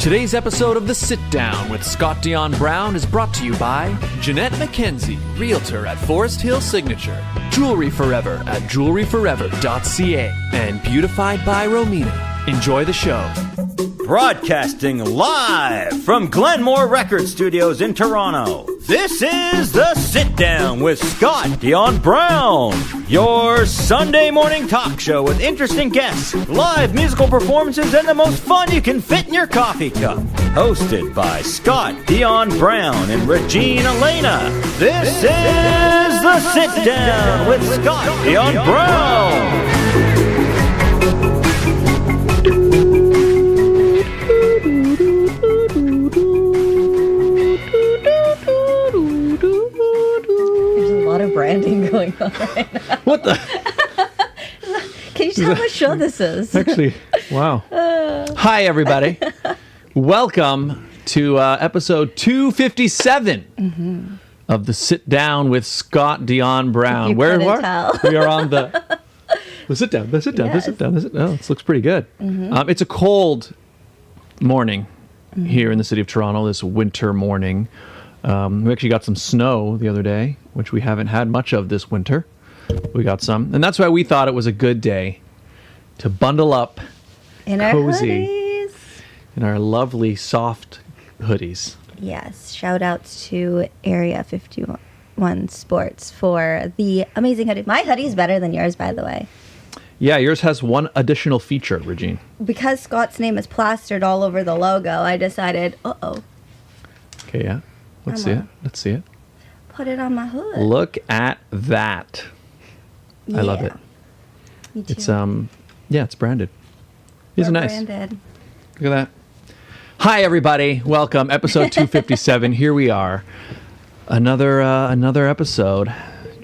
Today's episode of The Sit Down with Scott Dion Brown is brought to you by Jeanette McKenzie, Realtor at Forest Hill Signature, Jewelry Forever at jewelryforever.ca, and Beautified by Romina. Enjoy the show. Broadcasting live from Glenmore Record Studios in Toronto, this is The Sit Down with Scott Dion Brown, your Sunday morning talk show with interesting guests, live musical performances, and the most fun you can fit in your coffee cup. Hosted by Scott Dion Brown and Regine Alaina, this is The Sit Down with Scott Dion Brown. Branding going on right now. What the? Can you tell what show this is? Actually, wow. Hi, everybody. Welcome to episode 257 of The Sit Down with Scott Dion Brown. You Where couldn't are tell. we? Are on the sit down, the sit down, Yes. the sit down, the sit down. Oh, this looks pretty good. It's a cold morning here in the city of Toronto, this winter morning. We actually got some snow the other day, which we haven't had much of this winter. We got some. And that's why we thought it was a good day to bundle up In our cozy hoodies. in our lovely soft hoodies. Yes. Shout outs to Area 51 Sports for the amazing hoodie. My hoodie's better than yours, by the way. Yeah, yours has one additional feature, Regine. Because Scott's name is plastered all over the logo, I decided, Okay, yeah. Let's see it. Let's see it. put it on my hood. Look at that. I love it. Me too. It's it's branded. These are nice. Branded. Look at that. Hi, everybody. Welcome. Episode 257. Here we are. Another episode.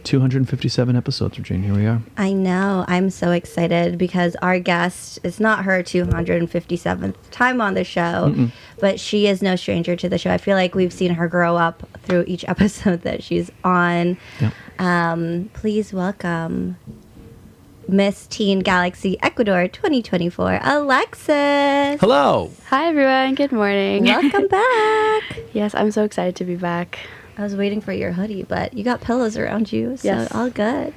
257 episodes, Regine. Here we are. I know. I'm so excited because our guest, it's not her 257th time on the show, but she is no stranger to the show. I feel like we've seen her grow up through each episode that she's on. Yep. Please welcome Miss Teen Galaxy Ecuador 2024, Alexis. Hello. Hi, everyone. Good morning. Welcome back. Yes, I'm so excited to be back. I was waiting for your hoodie, but you got pillows around you, so Yes. all good.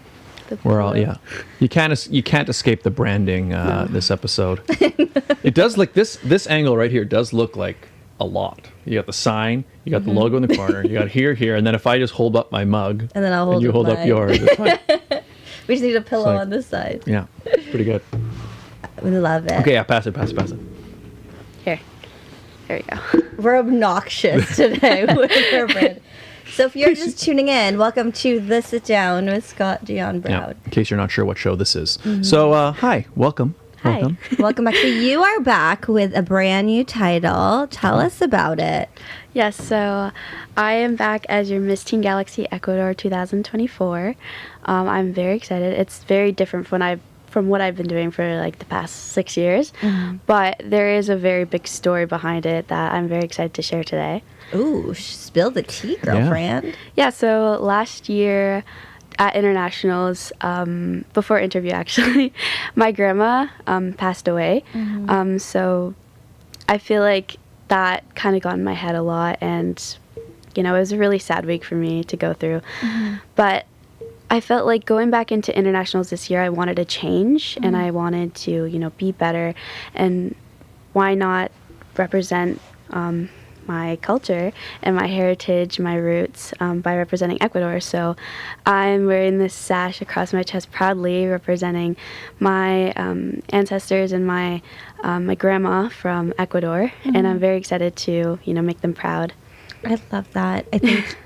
We're all You can't escape the branding this episode. It does like this angle right here does look like a lot. You got the sign, you got the logo in the corner, you got here, and then if I just hold up my mug, And then I'll hold and you up hold up mine. yours. It's fine. We just need a pillow like- on this side. Yeah, it's pretty good. We love it. Okay, yeah, pass it. Here. There we go. We're obnoxious today with our brand. So if you're just tuning in, welcome to The Sit Down with Scott Dion Yeah, Brown. in case you're not sure what show this is. So, hi, welcome. Hi. Welcome. Welcome back. So you are back with a brand new title. Tell us about it. Yes, so I am back as your Miss Teen Galaxy Ecuador 2024. I'm very excited. It's very different from what I've been doing for like the past 6 years, but there is a very big story behind it that I'm very excited to share today. Ooh, spill the tea, girlfriend. Yeah, so last year at internationals, before interview actually, my grandma passed away. So I feel like that kind of got in my head a lot, and it was a really sad week for me to go through. But I felt like going back into internationals this year, I wanted to change and I wanted to, be better, and why not represent my culture and my heritage, my roots, by representing Ecuador. So I'm wearing this sash across my chest proudly, representing my ancestors and my grandma from Ecuador, and I'm very excited to, make them proud. I love that. I think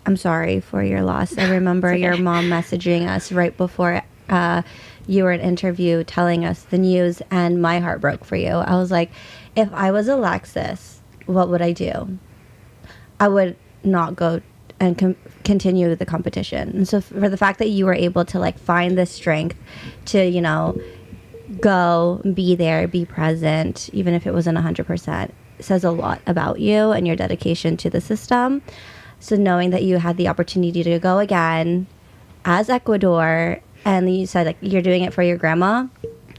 I'm sorry for your loss. I remember your mom messaging us right before you were in interview telling us the news, and my heart broke for you. I was like, if I was Alexis, what would I do? I would not go and continue the competition. And so for the fact that you were able to find the strength to, go, be there, be present, even if it wasn't 100%, says a lot about you and your dedication to the system. So knowing that you had the opportunity to go again as Ecuador, and you said you're doing it for your grandma,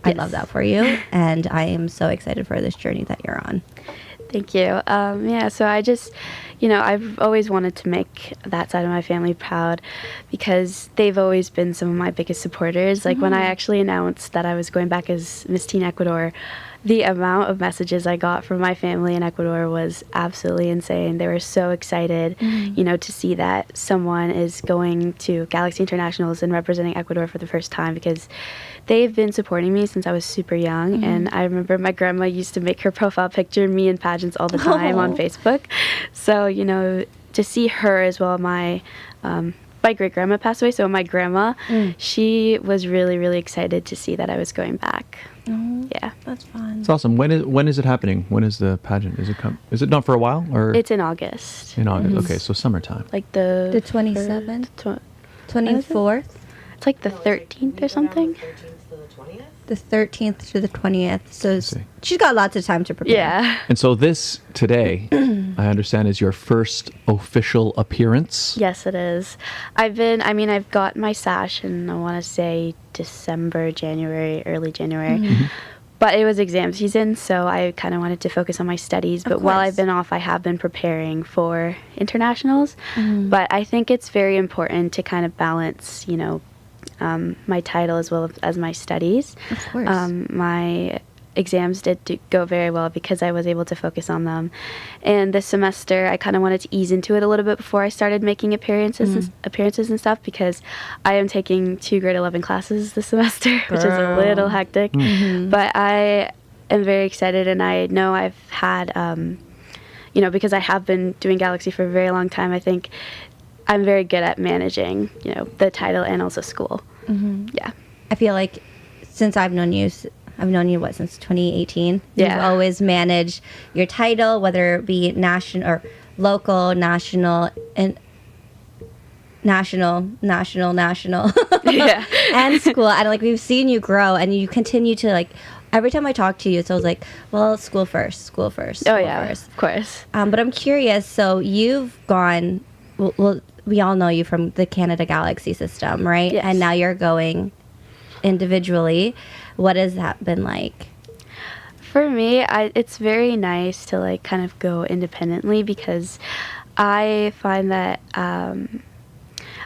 I Yes. love that for you, and I am so excited for this journey that you're on. Thank you. Yeah, so I just, I've always wanted to make that side of my family proud because they've always been some of my biggest supporters. Like when I actually announced that I was going back as Miss Teen Ecuador, the amount of messages I got from my family in Ecuador was absolutely insane. They were so excited, to see that someone is going to Galaxy Internationals and representing Ecuador for the first time because they've been supporting me since I was super young. And I remember my grandma used to make her profile picture me in pageants all the time on Facebook. So, to see her as well, my great grandma passed away. So my grandma, she was really, really excited to see that I was going back. Oh, Yeah. that's fun. It's awesome. When is it happening? When is the pageant? Is it not for a while or It's in August. in August? Okay, so summertime. Like the 27th? third- 24th? It's like the 13th or something. The 13th to the 20th. So see. she's got lots of time to prepare. Yeah. And so this today, I understand, is your first official appearance. Yes, it is. I've got my sash in, I want to say December, January, early January. But it was exam season, so I kind of wanted to focus on my studies. But while course. I've been off, I have been preparing for internationals. But I think it's very important to kind of balance, my title as well as my studies. Of course. My exams did go very well because I was able to focus on them. And this semester, I kind of wanted to ease into it a little bit before I started making appearances and stuff because I am taking 2 grade 11 classes this semester, which is a little hectic. But I am very excited, and I know I've had, because I have been doing Galaxy for a very long time, I think I'm very good at managing, the title and also school. Yeah. I feel like since I've known you, since 2018? Yeah. You've always managed your title, whether it be national or local, national, and national, Yeah. and school. And like we've seen you grow, and you continue to like. Every time I talk to you, it's always like, well, school first. Oh yeah, first. of course. But I'm curious. So you've gone. Well, we all know you from the Canada Galaxy system, right? Yes. And now you're going individually. What has that been like? For me, it's very nice to like kind of go independently because I find that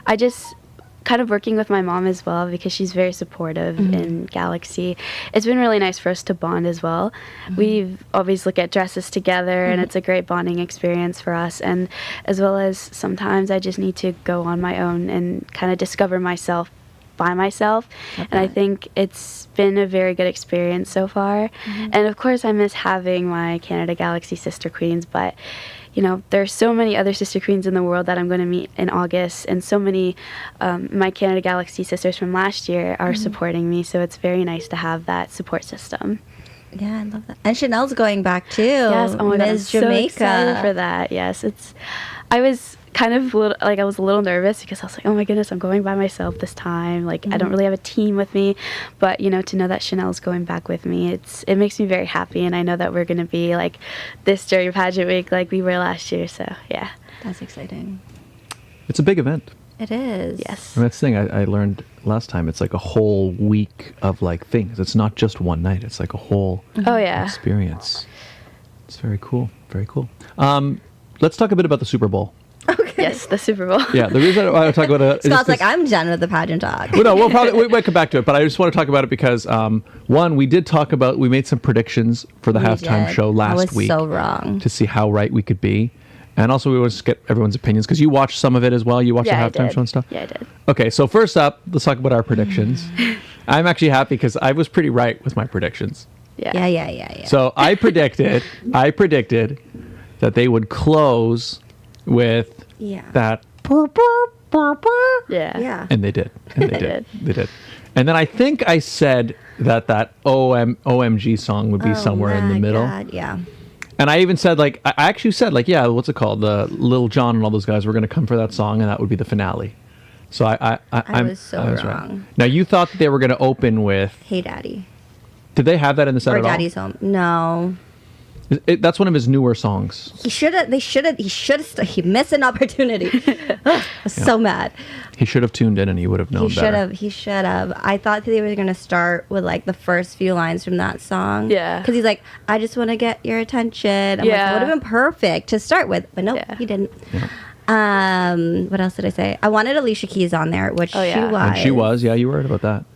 I just kind of working with my mom as well because she's very supportive in Galaxy. It's been really nice for us to bond as well. We've always look at dresses together and it's a great bonding experience for us, and as well as sometimes I just need to go on my own and kind of discover myself by myself. And I think it's been a very good experience so far. And of course I miss having my Canada Galaxy sister queens, but there's so many other sister queens in the world that I'm going to meet in August, and so many my Canada Galaxy sisters from last year are supporting me, so it's very nice to have that support system. Yeah, I love that. And Chanel's going back too. Yes, oh my God, I'm Ms. so Jamaica. excited for that. Yes, I was kind of I was a little nervous because I was like, oh my goodness, I'm going by myself this time. Like I don't really have a team with me, but to know that Chanel's going back with me, it makes me very happy, and I know that we're going to be like this during pageant week like we were last year. So yeah, That's exciting. It's a big event. It is. yes, And that's the thing I learned last time. It's like a whole week of like things. It's not just one night. It's like a whole oh yeah, experience. It's very cool. Very cool. Let's talk a bit about the Super Bowl. yes, the Super Bowl. Yeah, the reason I want to talk about it is Scott's like, because- I'm done with the pageant talk. Well, no, we might come back to it, but I just want to talk about it because one, we made some predictions for the halftime show last I was week so wrong. to see how right we could be, and also we want to get everyone's opinions because you watched some of it as well. You watched Yeah, I the halftime did. show and stuff. Yeah, I did. Okay, so first up, let's talk about our predictions. I'm actually happy because I was pretty right with my predictions. Yeah. So I predicted that they would close with Yeah. that. Yeah. Yeah. And they did. And they They did. They did. And then I think I said that OMG song would be somewhere in the my middle. God, yeah. And I even said, I actually said, yeah, what's it called? The Lil Jon and all those guys were going to come for that song, and that would be the finale. So I was so right. wrong. Now, you thought that they were going to open with... Hey, Daddy. Did they have that in the set Or at all? Daddy's Home. No. That's one of his newer songs. He missed an opportunity. Ugh, I was so mad. He should have tuned in and he would have known better. He should have. I thought they were going to start with like the first few lines from that song. Yeah. Because he's like, I just want to get your attention. I'm like, it would have been perfect to start with. But no, he didn't. Yeah. What else did I say? I wanted Alicia Keys on there, which she was. And she was. Yeah, you were right about that.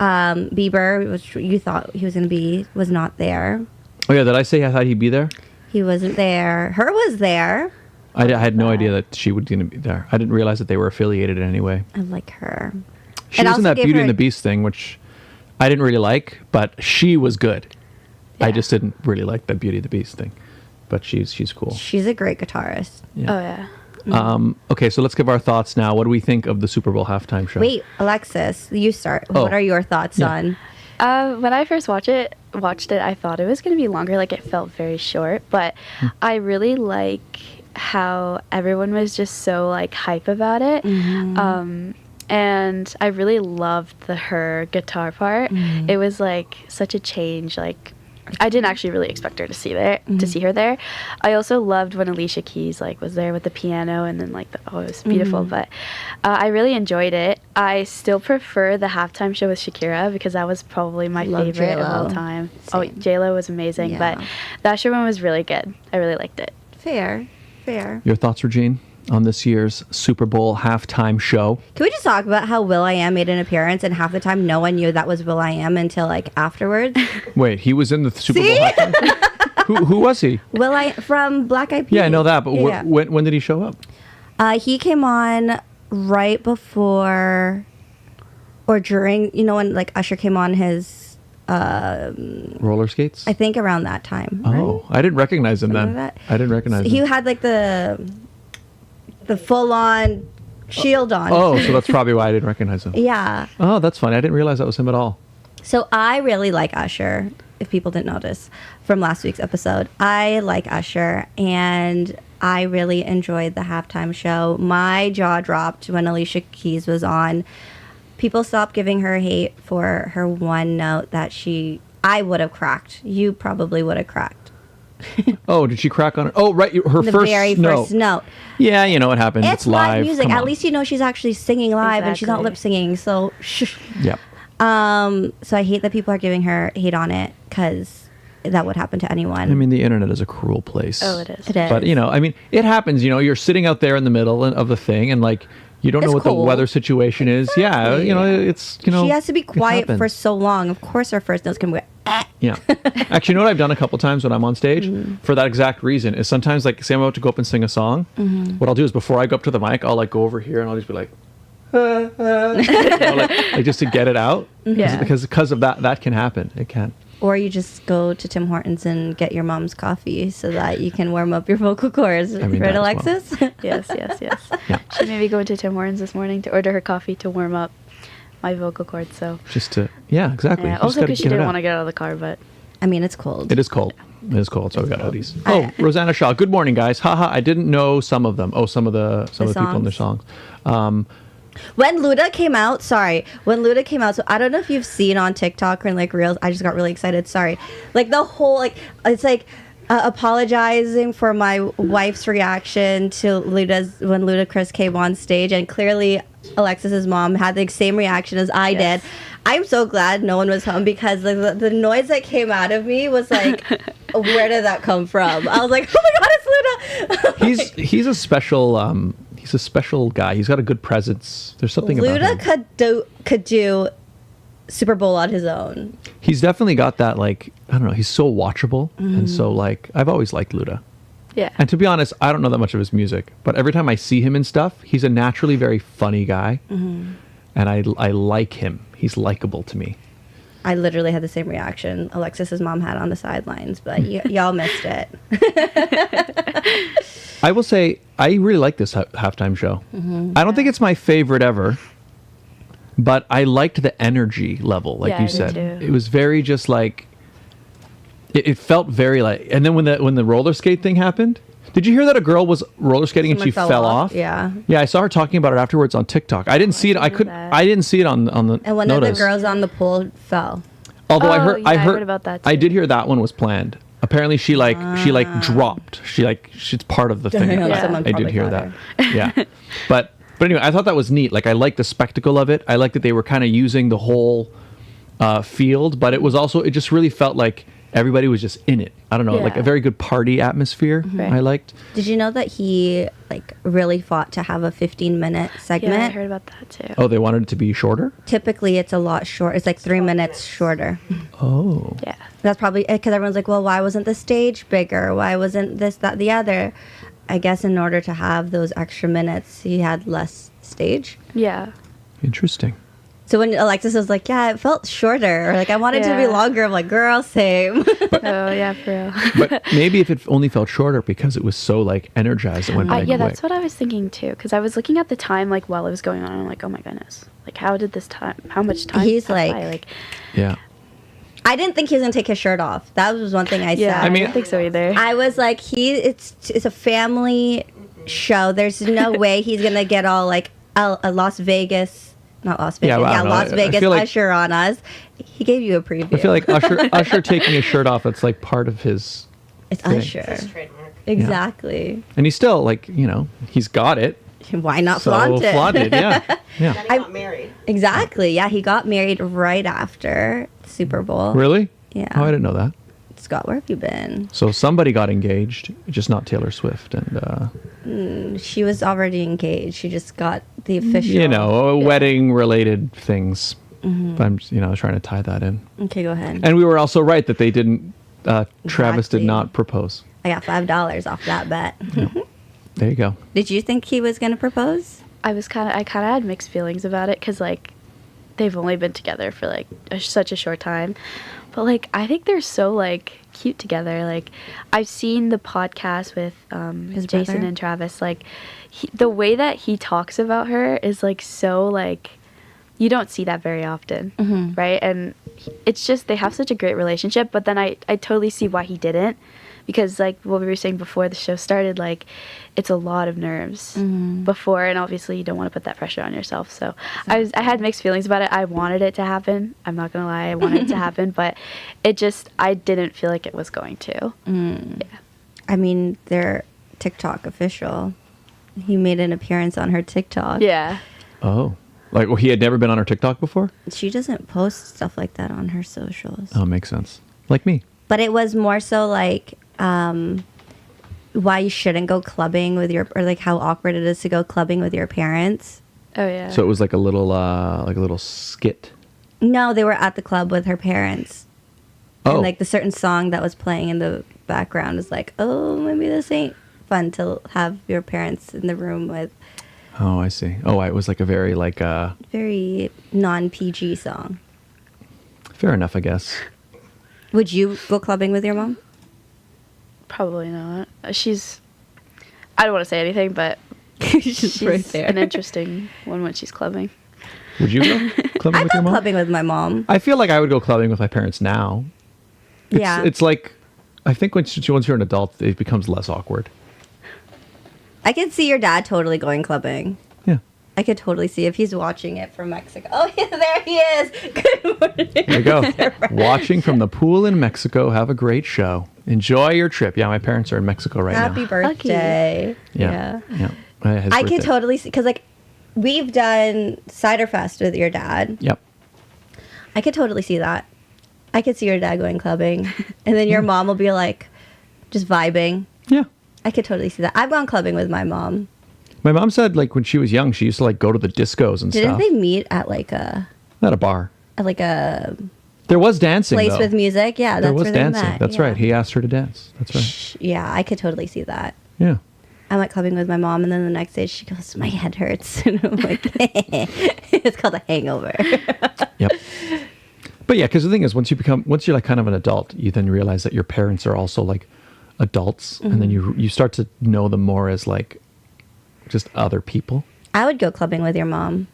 Bieber, which you thought he was going to be, was not there. Oh, yeah. Did I say I thought he'd be there? He wasn't there. Her was there. I had no idea that she was going to be there. I didn't realize that they were affiliated in any way. I like her. She was in that Beauty and the Beast thing, which I didn't really like, but she was good. Yeah. I just didn't really like that Beauty and the Beast thing. But she's cool. She's a great guitarist. Yeah. Oh, yeah. Okay, so let's give our thoughts now. What do we think of the Super Bowl halftime show? Wait, Alexis, you start. What are your thoughts on? When I first watched it, I thought it was going to be longer. Like, it felt very short. But I really like how everyone was just so, like, hype about it. Mm-hmm. And I really loved her guitar part. Mm-hmm. It was, like, such a change. Like, I didn't actually really expect her to see her there. I also loved when Alicia Keys like was there with the piano and then like it was beautiful. But I really enjoyed it. I still prefer the halftime show with Shakira because that was probably my favorite J-Lo. of all time. Same. Oh, J-Lo was amazing, but that show one was really good. I really liked it. Fair. Your thoughts, Regine, on this year's Super Bowl halftime show? Can we just talk about how will.i.am made an appearance and half the time no one knew that was will.i.am until like afterwards? Wait, he was in the Super Bowl halftime? Who was he? will.i.am from Black Eyed Peas. Yeah, I know that, but when did he show up? He came on right before or during, when like Usher came on his roller skates? I think around that time. Oh, right? I didn't recognize him then. I didn't recognize him. He had like the full-on shield on. Oh, so that's probably why I didn't recognize him. Yeah. Oh, that's funny. I didn't realize that was him at all. So I really like Usher, if people didn't notice from last week's episode. I like Usher, and I really enjoyed the halftime show. My jaw dropped when Alicia Keys was on. People stopped giving her hate for her one note that I would have cracked. You probably would have cracked. Oh, did she crack on it? Oh, right. Her the first very note. first note. Yeah, you know what happens. It's live music. Come At on. least she's actually singing live and she's not lip singing. So, Yep. So I hate that people are giving her hate on it because that would happen to anyone. I mean, the internet is a cruel place. Oh, it is. It is. But, it happens. You're sitting out there in the middle of the thing and, like, you don't know what cold. the weather situation is. Yeah, it's, She has to be quiet for so long. Of course her first note's going to be Yeah. Actually, you know what I've done a couple times when I'm on stage for that exact reason is sometimes, like, say I'm about to go up and sing a song. What I'll do is before I go up to the mic, I'll, like, go over here and I'll just be like, like just to get it out. Yeah. Because of that can happen. It can. Or you just go to Tim Hortons and get your mom's coffee so that you can warm up your vocal cords. Right, Alexis? Well. Yes. Yeah. She made me go to Tim Hortons this morning to order her coffee to warm up my vocal cords. So just to, yeah, exactly. Yeah, also because she didn't want to get out of the car, but I mean, it's cold. It is cold. It is cold, so we got hoodies. Oh, Rosanna Shaw. Good morning, guys. Haha, I didn't know some of them. Oh, some of the people in their songs. When Luda came out, so I don't know if you've seen on TikTok or in like Reels, I just got really excited. Sorry. Like the whole, like, it's like apologizing for my wife's reaction to when Ludacris came on stage, and clearly Alexis's mom had the same reaction as I did. I'm so glad no one was home because the noise that came out of me was like, where did that come from? I was like, oh my God, it's Luda. He's a special he's a special guy. He's got a good presence. There's something about him. Luda could do Super Bowl on his own. He's definitely got that, like, I don't know, he's so watchable and so, like, I've always liked Luda. yeah. And to be honest, I don't know that much of his music, but every time I see him in stuff, he's a naturally very funny guy. And I like him. He's likable to me. I literally had the same reaction Alexis's mom had on the sidelines, but y'all missed it. I will say, I really like this halftime show. I don't think it's my favorite ever, but I liked the energy level, like you said. It was very just like, it felt very like, and then when the roller skate thing happened, did you hear that a girl was roller skating and she fell off? Yeah. Yeah, I saw her talking about it afterwards on TikTok. I didn't see it. I didn't see it on the And one notice. of the girls on the pool fell. Although I heard heard about that I too. did hear that one was planned. Apparently she dropped. She's part of the thing. Yeah. Someone I did probably hear got that. her. Yeah. But anyway, I thought that was neat. Like, I liked the spectacle of it. I liked that they were kind of using the whole field, but it just really felt like everybody was just in it. I don't know, like a very good party atmosphere. Right. I liked. Did you know that he like really fought to have a 15-minute segment? Yeah, I heard about that too. Oh, they wanted it to be shorter? Typically, it's a lot short. It's like 3 minutes shorter. Oh. Yeah. That's probably because everyone's like, well, why wasn't the stage bigger? Why wasn't this, that, the other? I guess in order to have those extra minutes, he had less stage. Yeah. Interesting. So when Alexis was like, yeah, it felt shorter, or like I wanted it to be Yeah. longer, I'm like, girl, same. Oh, yeah, for real. But maybe if it only felt shorter because it was so like energized, it went by Yeah, quick. that's what I was thinking too. Because I was looking at the time like while it was going on. And I'm like, oh my goodness, like how much time? He's pass by? like- Yeah. I didn't think he was gonna take his shirt off. That was one thing I Yeah, said. I mean- I don't think so either. I was like, it's a family show. There's no way he's gonna get all like a Las Vegas. Not Las Vegas. Yeah, well, I Yeah, don't know. Las I Vegas feel like- usher on us. He gave you a preview. I feel like Usher taking his shirt off, that's like part of his it's thing. Usher. His trademark. Exactly. and he's still like, he's got it. Why not So flaunt it? flaunt it, yeah. Yeah. Then he got married. Exactly. Yeah, he got married right after Super Bowl. Really? Yeah. Oh, I didn't know that. Scott, where have you been? So somebody got engaged, just not Taylor Swift, and She was already engaged. She just got the official. wedding-related things. But I'm, trying to tie that in. Okay, go ahead. And we were also right that they didn't. Travis did Exactly. not propose. I got $5 off that bet. There you go. Did you think he was going to propose? I kind of had mixed feelings about it because like they've only been together for like such a short time, but like I think they're so like cute together. Like I've seen the podcast with His Jason brother? and Travis. Like the way that he talks about her is like so like you don't see that very often, right? And it's just they have such a great relationship. But then I totally see why he didn't. Because like what we were saying before the show started, like it's a lot of nerves before, and obviously you don't want to put that pressure on yourself. So I had mixed feelings about it. I wanted it to happen. I'm not gonna lie, I wanted it to happen, but I didn't feel like it was going to. Yeah. I mean, they're TikTok official. He made an appearance on her TikTok. Yeah. Oh. Like, well, he had never been on her TikTok before? She doesn't post stuff like that on her socials. Oh, makes sense. Like me. But it was more so like why you shouldn't go clubbing with or like how awkward it is to go clubbing with your parents. Oh yeah. So it was like a little skit. No, they were at the club with her parents. Oh. And like the certain song that was playing in the background is like, oh, maybe this ain't fun to have your parents in the room with. Oh, I see. Oh, it was like a very like Very non-PG song. fair enough, I guess. Would you go clubbing with your mom? Probably not. I don't want to say anything, but She's she's an interesting one when she's clubbing. Would you go clubbing I with your go mom? clubbing with my mom. I feel like I would go clubbing with my parents now. Yeah. It's like, I think once you're an adult, it becomes less awkward. I could see your dad totally going clubbing. Yeah. I could totally see if he's watching it from Mexico. Oh, yeah, there he is. Good morning. There you go. Watching from the pool in Mexico. Have a great show. Enjoy your trip. Yeah, my parents are in Mexico right Happy now. birthday. Yeah. His I could birthday. totally see, because like we've done Cider Fest with your dad. Yep. I could totally see that. I could see your dad going clubbing. And then your mom will be like just vibing. Yeah. I could totally see that. I've gone clubbing with my mom. My mom said like when she was young, she used to like go to the discos and Didn't stuff. they meet at like a At a bar. There was dancing place though. with music? Yeah, that's There was where they dancing. met. That's Yeah. right. He asked her to dance. That's right. Yeah, I could totally see that. Yeah. I went clubbing with my mom, and then the next day she goes, "My head hurts," and I'm like, "It's called a hangover." Yep. But yeah, because the thing is, once you're like kind of an adult, you then realize that your parents are also like adults, and then you start to know them more as like just other people. I would go clubbing with your mom.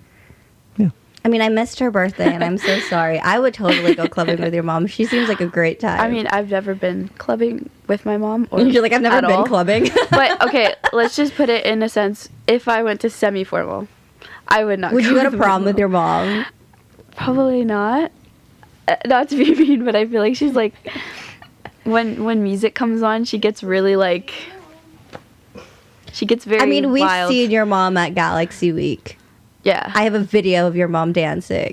Yeah. I mean, I missed her birthday, and I'm so sorry. I would totally go clubbing with your mom. She seems like a great time. I mean, I've never been clubbing with my mom. Or you're like, I've never at been all. clubbing. But okay, let's just put it in a sense. If I went to semi-formal, I would not. Would you go to with prom my with your mom? Probably not. Not to be mean, but I feel like she's like when music comes on, she gets really like. She gets very. I mean, we've wild. seen your mom at Galaxy Week. Yeah. I have a video of your mom dancing.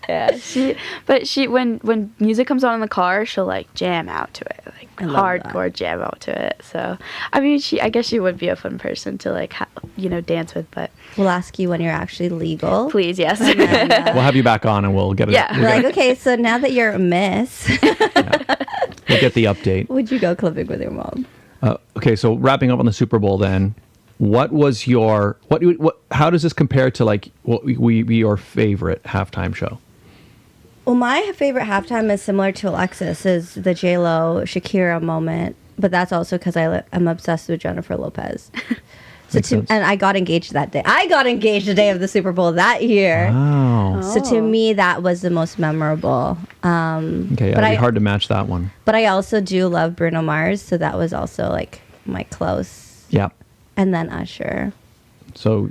Yeah. She when music comes on in the car, she'll like jam out to it, like I love hardcore jam out to it. So, I mean, I guess she would be a fun person to like dance with, but We'll ask you when you're actually legal. please, yes. And then, We'll have you back on and we'll get it. Yeah. We'll, like, get, okay, so now that you're a miss, we'll get the update. would you go clubbing with your mom? Okay, so wrapping up on the Super Bowl then. What was your what? How does this compare to like what we your favorite halftime show? Well, my favorite halftime is similar to Alexis, is the J-Lo Shakira moment, but that's also because I'm obsessed with Jennifer Lopez. Makes sense. And I got engaged that day. I got engaged the day of the Super Bowl that year. Wow. So to me, that was the most memorable. Okay, but it'd be hard to match that one. But I also do love Bruno Mars, so that was also like my close. Yeah. And then Usher. So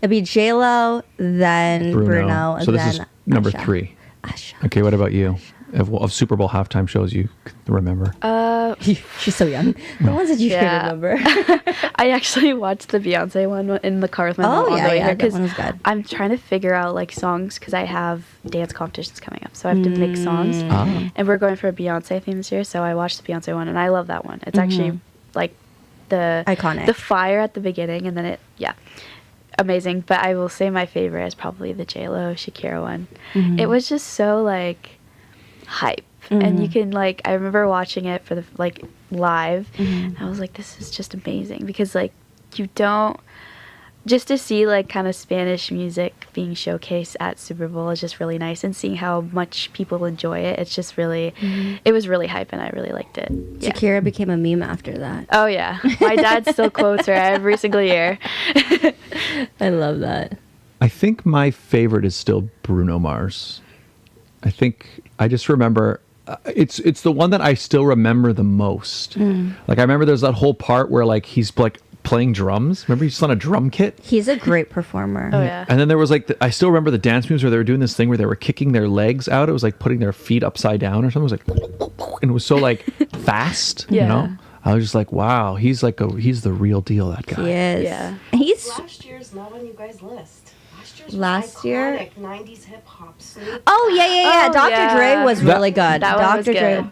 It'd be J-Lo, then Bruno, and So this then is number Usher. 3. Usher. Okay, what about you? Of Super Bowl halftime shows you can remember? She's so young. The ones that you can Yeah. remember. I actually watched the Beyonce one in the car with my mom Oh, on yeah, the way yeah, here that one was good. I'm trying to figure out like songs because I have dance competitions coming up, so I have to mix songs. Ah. And we're going for a Beyonce theme this year, so I watched the Beyonce one, and I love that one. It's actually like the Iconic. the fire at the beginning, and then amazing. But I will say my favorite is probably the J-Lo Shakira one. It was just so like hype. And you can like, I remember watching it for the like live, and I was like, this is just amazing because like you don't just to see like kind of Spanish music being showcased at Super Bowl is just really nice, and seeing how much people enjoy it. It's just really, it was really hype, and I really liked it. Yeah. Shakira became a meme after that. Oh yeah, my dad still quotes her every single year. I love that. I think my favorite is still Bruno Mars. I think I just remember it's the one that I still remember the most. Like I remember there's that whole part where like he's like playing drums. Remember he's on a drum kit? He's a great performer. Oh yeah. And then there was like I still remember the dance moves where they were doing this thing where they were kicking their legs out. It was like putting their feet upside down or something. It was like and it was so like fast, you Yeah. know? I was just like, wow, he's the real deal, that guy. He is. Yeah. And he's Last year's not on you guys' list. Last year? Iconic 90s hip hop. Snoop. Oh yeah. Oh, Dr. yeah. Dre was That- really good. That one was Dr. Dre. good.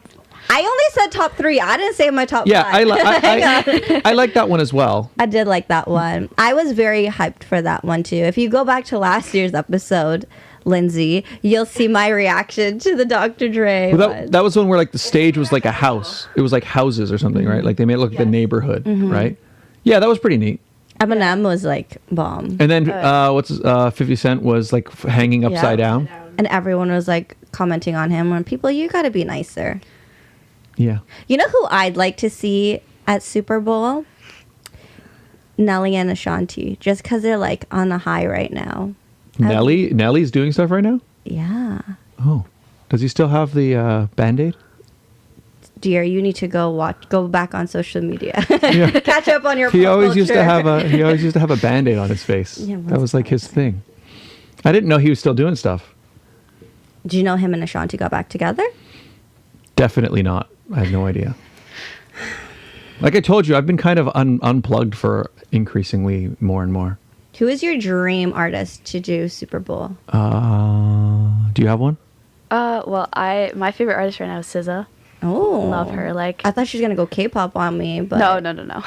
I only said top 3. I didn't say my top Yeah, 5. I like that one as well. I did like that one. I was very hyped for that one too. If you go back to last year's episode, Lindsay, you'll see my reaction to the Dr. Dre Well, one. that was one where like the stage was like a house. It was like houses or something, right? Like they made it look like a neighborhood, right? Yeah, that was pretty neat. Eminem was like bomb. And then 50 Cent was like hanging upside down. And everyone was like commenting on him when people, you got to be nicer. Yeah. You know who I'd like to see at Super Bowl? Nelly and Ashanti, just because they're like on a high right now. Nelly's doing stuff right now? Yeah. Oh. Does he still have the Band-Aid? Dear, you need to go back on social media. Yeah. Catch up on your He pop always used to culture. have a Band-Aid on his face. Yeah, that what's was like that? his thing. I didn't know he was still doing stuff. Do you know him and Ashanti got back together? Definitely not. I have no idea. Like I told you, I've been kind of unplugged for increasingly more and more. Who is your dream artist to do Super Bowl? Do you have one? Well, my favorite artist right now is SZA. Oh, Love her. Like, I thought she was gonna go K-pop on me, but no.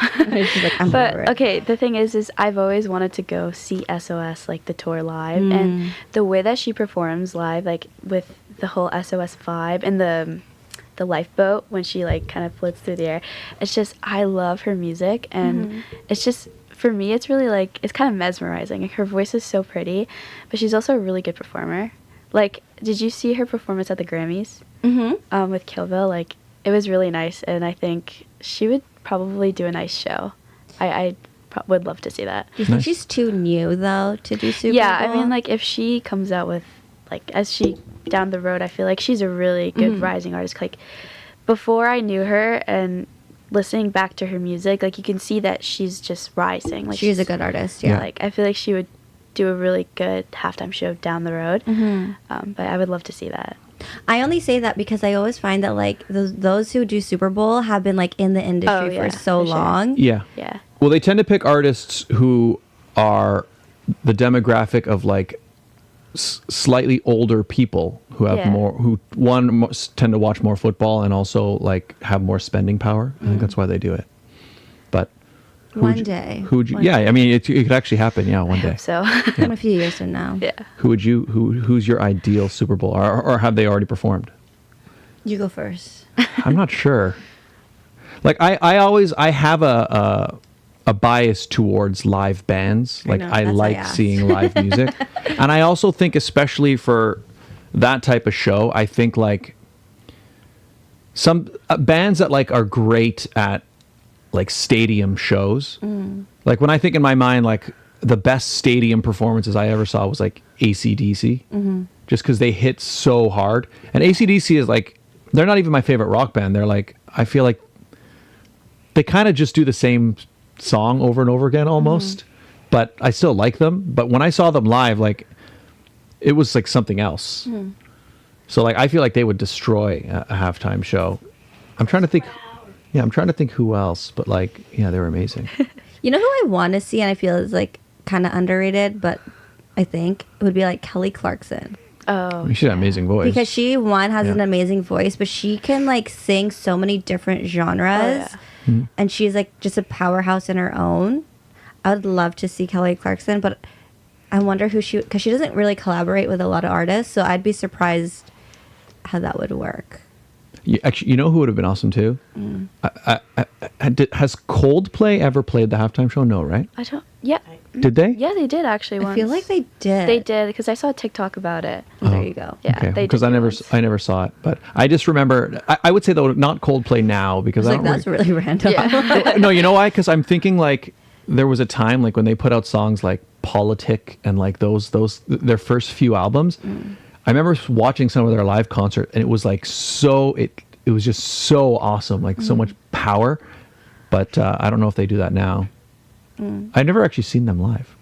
she's like, I'm over But it. okay, the thing is I've always wanted to go see SOS, like the tour live, and the way that she performs live, like with the whole SOS vibe and the lifeboat when she like kind of floats through the air. It's just, I love her music, and it's just, for me, it's really like, it's kind of mesmerizing. Like, her voice is so pretty, but she's also a really good performer. Like, did you see her performance at the Grammys? With Kill Bill? Like, it was really nice, and I think she would probably do a nice show. I would love to see that. Do you think Nice. she's too new though to do Super Yeah, Bowl? I mean, like, if she comes out with, like, as she down the road, I feel like she's a really good rising artist. Like, before I knew her and listening back to her music, like, you can see that she's just rising. Like, she's a good artist. Yeah. Like, I feel like she would do a really good halftime show down the road. But I would love to see that. I only say that because I always find that like those who do Super Bowl have been like in the industry for so for sure. long. Yeah. Yeah. Well, they tend to pick artists who are the demographic of like slightly older people who have who tend to watch more football and also like have more spending power. I think that's why they do it. But One day. Yeah, I mean, it could actually happen. Yeah, one day. So In a few years from now. yeah. Who's your ideal Super Bowl, or have they already performed? You go first. I'm not sure. Like I have a bias towards live bands. Like know, I that's why I like asked. seeing live music, and I also think, especially for that type of show, I think like some bands that like are great at like stadium shows. Like when I think in my mind, like the best stadium performances I ever saw was like AC/DC, just because they hit so hard. And AC/DC is like, they're not even my favorite rock band. They're like, I feel like they kind of just do the same song over and over again almost, but I still like them. But when I saw them live, like it was like something else. So like I feel like they would destroy a halftime show. I'm trying to think. Yeah, I'm trying to think who else, but like, yeah, they were amazing. You know who I want to see and I feel is like kind of underrated, but I think it would be like Kelly Clarkson. Oh. She's an amazing voice. Because she has an Yeah. amazing voice, but she can like sing so many different genres, and she's like just a powerhouse in her own. I would love to see Kelly Clarkson, but I wonder who because she doesn't really collaborate with a lot of artists, so I'd be surprised how that would work. Actually, you know who would have been awesome too? Has Coldplay ever played the halftime show? No, right? I don't. Yeah. Did they? Yeah, they did actually. I feel like they did. They did because I saw a TikTok about it. There you go. Yeah, Okay, they because did I never, once. I never saw it, but I just remember. I would say though, not Coldplay now because I I was don't. like, that's really random. Yeah. No, you know why? Because I'm thinking like there was a time like when they put out songs like Politic and like those their first few albums. I remember watching some of their live concert and it was like it was just so awesome, like so much power. But I don't know if they do that now. I've never actually seen them live.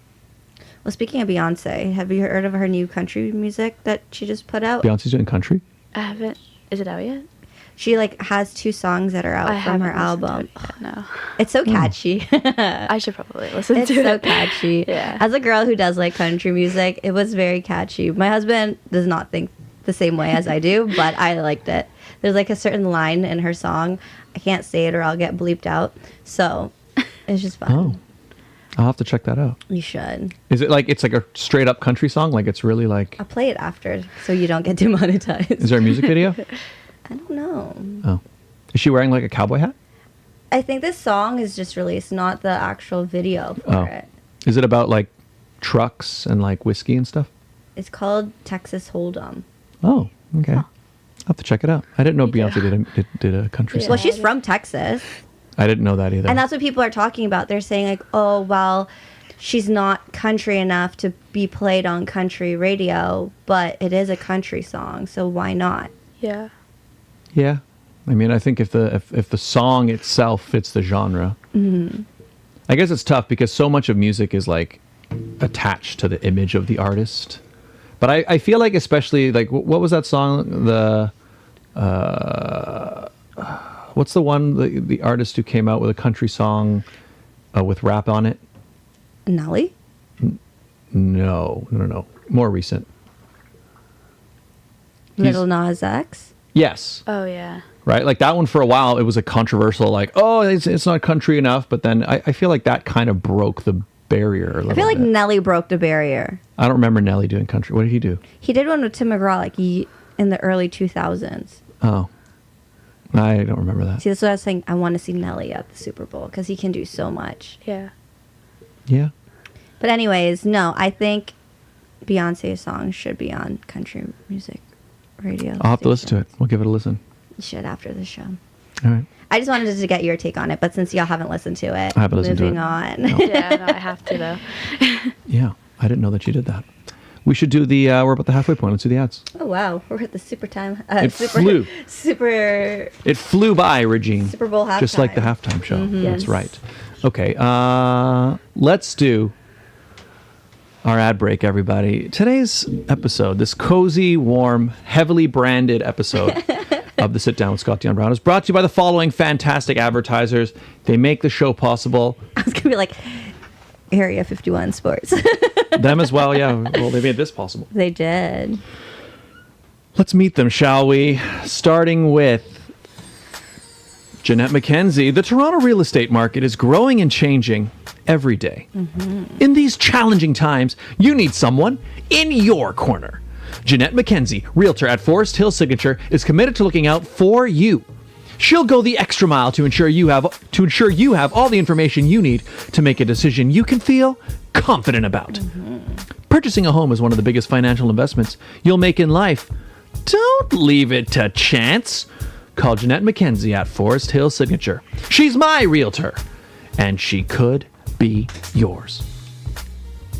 Well, speaking of Beyonce, have you heard of her new country music that she just put out? Beyonce's doing country. I haven't. Is it out yet? She like has 2 songs that are out from her haven't listened to album. it yet, no. It's so catchy. I should probably listen It's to so it. catchy. Yeah. As a girl who does like country music, it was very catchy. My husband does not think the same way as I do, but I liked it. There's like a certain line in her song. I can't say it or I'll get bleeped out. So it's just fun. Oh, I'll have to check that out. You should. Is it like it's like a straight up country song? Like it's really like. I'll play it after so you don't get demonetized. Is there a music video? I don't know. Oh, is she wearing like a cowboy hat? I think this song is just released, not the actual video for Oh. it. Is it about like trucks and like whiskey and stuff? It's called Texas Hold'em. Oh, okay. I'll have to check it out. I didn't know Beyonce did a country Yeah. song. Well, she's from Texas. I didn't know that either. And that's what people are talking about. They're saying like, oh, well, she's not country enough to be played on country radio, but it is a country song, so why not? Yeah. Yeah, I mean, I think if the song itself fits the genre, I guess it's tough because so much of music is like attached to the image of the artist. But I feel like especially like what was that song? What's the one the artist who came out with a country song with rap on it? Nelly? No, more recent. Little Nas X? Yes. Oh yeah. Right, like that one for a while, it was a controversial, like, oh, it's not country enough. But then I feel like that kind of broke the barrier a little I feel like bit. Nelly broke the barrier. I don't remember Nelly doing country. What did he do? He did one with Tim McGraw like in the early 2000s. Oh, I don't remember that. See, that's what I was saying. I want to see Nelly at the Super Bowl because he can do so much. Yeah. Yeah, But anyways, no, I think Beyonce's songs should be on country music radio. I'll have to listen to it. stations. We'll give it a listen. You should after the show. All right. I just wanted to get your take on it, but since y'all haven't listened to it, I haven't listened to moving it. on. No. Yeah. No, I have to though. Yeah, I didn't know that you did that. We should do the. We're about the halfway point. Let's do the ads. Oh wow, we're at the super time. It super, flew. Super It flew by, Regine. Super Bowl halftime. Just like the halftime show. Mm-hmm. That's Yes. right. Okay. Let's do our ad break, everybody. Today's episode, this cozy, warm, heavily branded episode of the Sit Down with Scott Dion Brown is brought to you by the following fantastic advertisers. They make the show possible. I was going to be like, Area 51 Sports. Them as well, yeah. Well, they made this possible. They did. Let's meet them, shall we? Starting with Jeanette McKenzie. The Toronto real estate market is growing and changing every day. In these challenging times, you need someone in your corner. Jeanette McKenzie, Realtor at Forest Hill Signature, is committed to looking out for you. She'll go the extra mile to ensure you have all the information you need to make a decision you can feel confident about. Purchasing a home is one of the biggest financial investments you'll make in life. Don't leave it to chance. Call Jeanette McKenzie at Forest Hill Signature. She's my realtor, and she could be yours.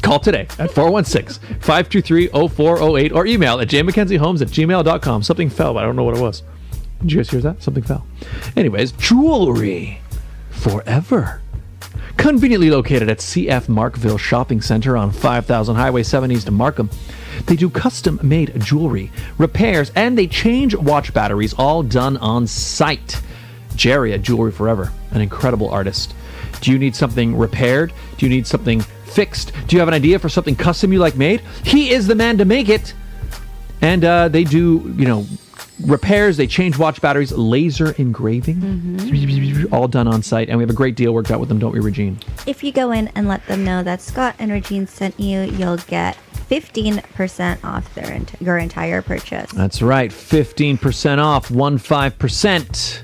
Call today at 416-523-0408 or email at JMckenziehomes@gmail.com. Something fell, but I don't know what it was. Did you guys hear that? Something fell. Anyways, jewelry forever. Conveniently located at CF Markville Shopping Center on 5000 Highway 7 East in Markham. They do custom-made jewelry, repairs, and they change watch batteries, all done on site. Jerry at Jewelry Forever, an incredible artist. Do you need something repaired? Do you need something fixed? Do you have an idea for something custom you like made? He is the man to make it. And they do, repairs. They change watch batteries, laser engraving, all done on site. And we have a great deal worked out with them, don't we, Regine? If you go in and let them know that Scott and Regine sent you, you'll get 15% off your entire purchase. That's right. 15% off, 15%.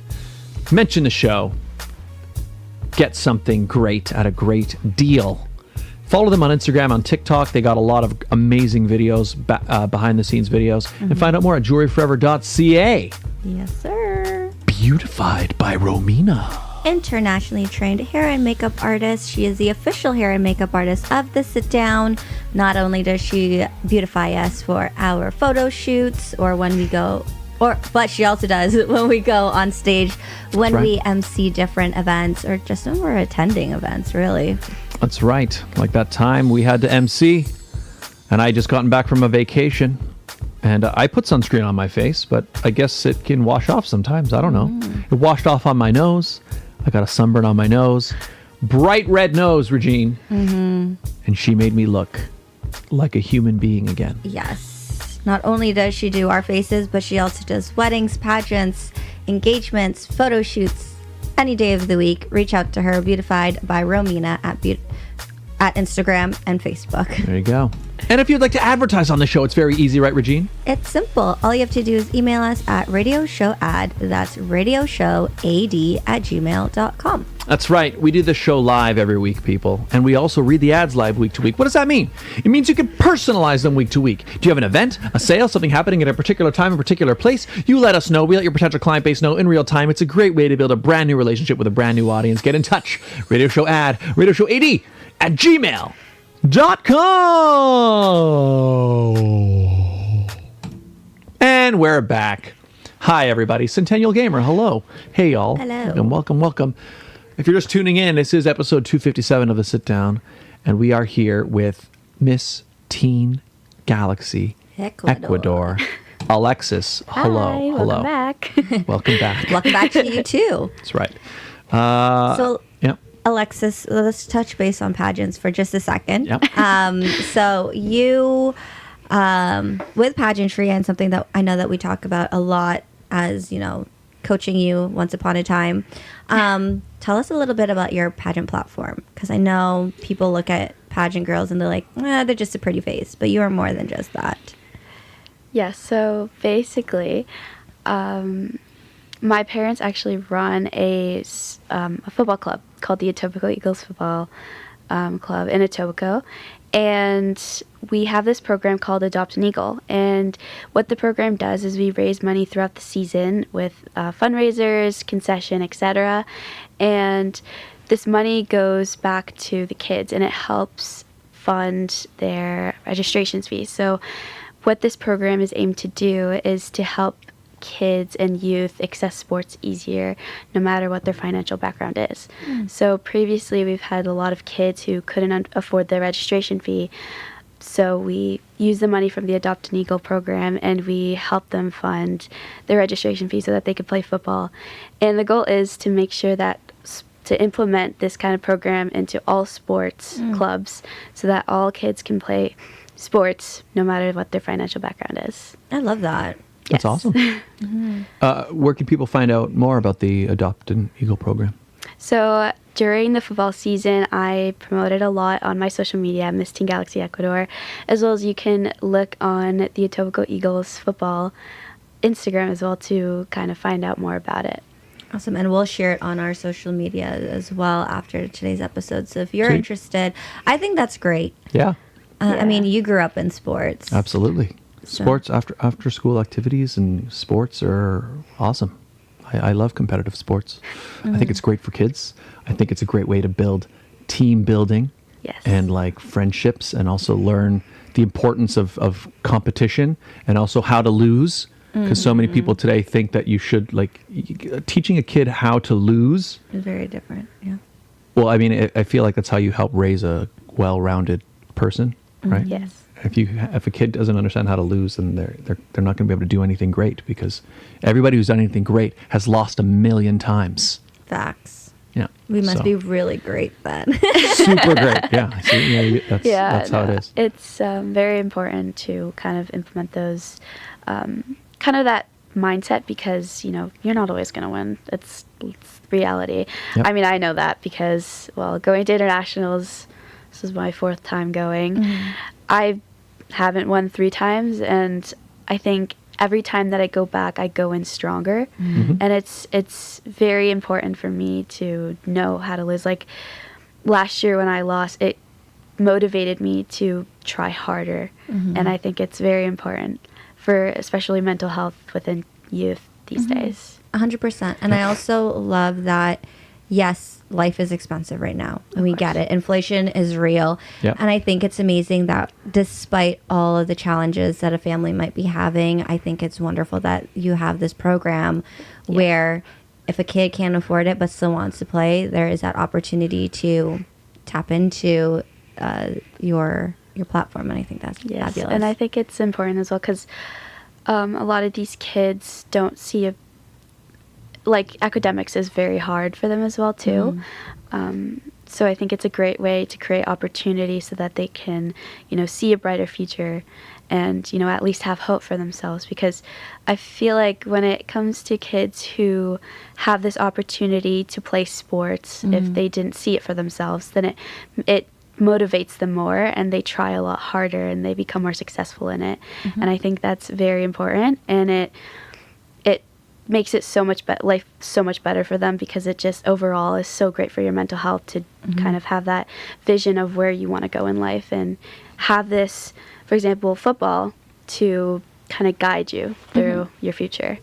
Mention the show. Get something great at a great deal. Follow them on Instagram, on TikTok. They got a lot of amazing videos, behind-the-scenes videos. And find out more at jewelryforever.ca. Yes, sir. Beautified by Romina. Internationally trained hair and makeup artist. She is the official hair and makeup artist of the Sit Down. Not only does she beautify us for our photo shoots or when we go, but she also does when we go on stage, when we MC different events, or just when we're attending events, really. That's right. Like that time we had to MC, and I just gotten back from a vacation, and I put sunscreen on my face, but I guess it can wash off sometimes. I don't know. It washed off on my nose. I got a sunburn on my nose. Bright red nose, Regine. And she made me look like a human being again. Yes. Not only does she do our faces, but she also does weddings, pageants, engagements, photo shoots, any day of the week. Reach out to her, Beautified by Romina at Instagram and Facebook. There you go. And if you'd like to advertise on the show, it's very easy, right, Regine? It's simple. All you have to do is email us at radioshowad. That's radioshowad@gmail.com. That's right. We do the show live every week, people. And we also read the ads live week to week. What does that mean? It means you can personalize them week to week. Do you have an event, a sale, something happening at a particular time, a particular place? You let us know. We let your potential client base know in real time. It's a great way to build a brand new relationship with a brand new audience. Get in touch. Radio Show Ad, radioshowad@gmail.com. And we're back. Hi, everybody. Centennial Gamer, hello. Hey, y'all. Hello. And welcome. If you're just tuning in, this is episode 257 of The Sit Down, and we are here with Miss Teen Galaxy Ecuador. Alexis, hello. Hi, welcome back. Welcome back. Welcome back to you, too. That's right. Yeah. Alexis, let's touch base on pageants for just a second. Yep. So you, with pageantry, and something that I know that we talk about a lot as, coaching you once upon a time. Tell us a little bit about your pageant platform, because I know people look at pageant girls and they're like, they're just a pretty face, but you are more than just that. Yeah, so basically, my parents actually run a football club called the Etobicoke Eagles Football Club in Etobicoke. And we have this program called Adopt an Eagle. And what the program does is we raise money throughout the season with fundraisers, concession, etc. And this money goes back to the kids, and it helps fund their registration fees. So what this program is aimed to do is to help kids and youth access sports easier, no matter what their financial background is. So previously we've had a lot of kids who couldn't afford the registration fee, So we use the money from the Adopt an Eagle program, and we help them fund their registration fee so that they could play football. And the goal is to make sure that to implement this kind of program into all sports clubs so that all kids can play sports no matter what their financial background is. I love that. That's awesome. Where can people find out more about the Adopt an Eagle program? So during the football season, I promoted a lot on my social media, Miss Teen Galaxy Ecuador, as well as you can look on the Etobicoke Eagles football Instagram as well to kind of find out more about it. Awesome. And we'll share it on our social media as well after today's episode. So if you're Sweet. Interested, I think that's great. Yeah, I mean, you grew up in sports. absolutely. So- Sports, after school activities and sports are awesome. I love competitive sports. I think it's great for kids. I think it's a great way to build team building Yes. and like friendships, and also learn the importance of competition and also how to lose. Because so many people today think that you should, like, teaching a kid how to lose. It's very different. Yeah. Well, I mean, I feel like that's how you help raise a well-rounded person, right? Yes. If a kid doesn't understand how to lose, then they're not going to be able to do anything great, because everybody who's done anything great has lost 1,000,000 times. Facts. Yeah, We must so, be really great then. super great. Yeah, see, that's how it is. It's very important to kind of implement those, kind of that mindset, because, you know, you're not always going to win. It's reality. Yep. I mean, I know that because, well, going to internationals, this is my 4th time going. I haven't won 3 times, and I think every time that I go back, I go in stronger. And it's very important for me to know how to lose. Like last year when I lost, it motivated me to try harder. And I think it's very important for especially mental health within youth these days. 100%. And I also love that, yes, life is expensive right now. And we get it. Inflation is real. Yep. And I think it's amazing that despite all of the challenges that a family might be having, I think it's wonderful that you have this program where if a kid can't afford it but still wants to play, there is that opportunity to tap into your platform. And I think that's fabulous. And I think it's important as well because a lot of these kids don't see like academics is very hard for them as well too. So I think it's a great way to create opportunity so that they can, you know, see a brighter future and, you know, at least have hope for themselves, because I feel like when it comes to kids who have this opportunity to play sports, if they didn't see it for themselves, then it motivates them more and they try a lot harder and they become more successful in it. And I think that's very important, and it makes it life so much better for them, because it just overall is so great for your mental health to kind of have that vision of where you want to go in life and have this, for example, football to kind of guide you through your future.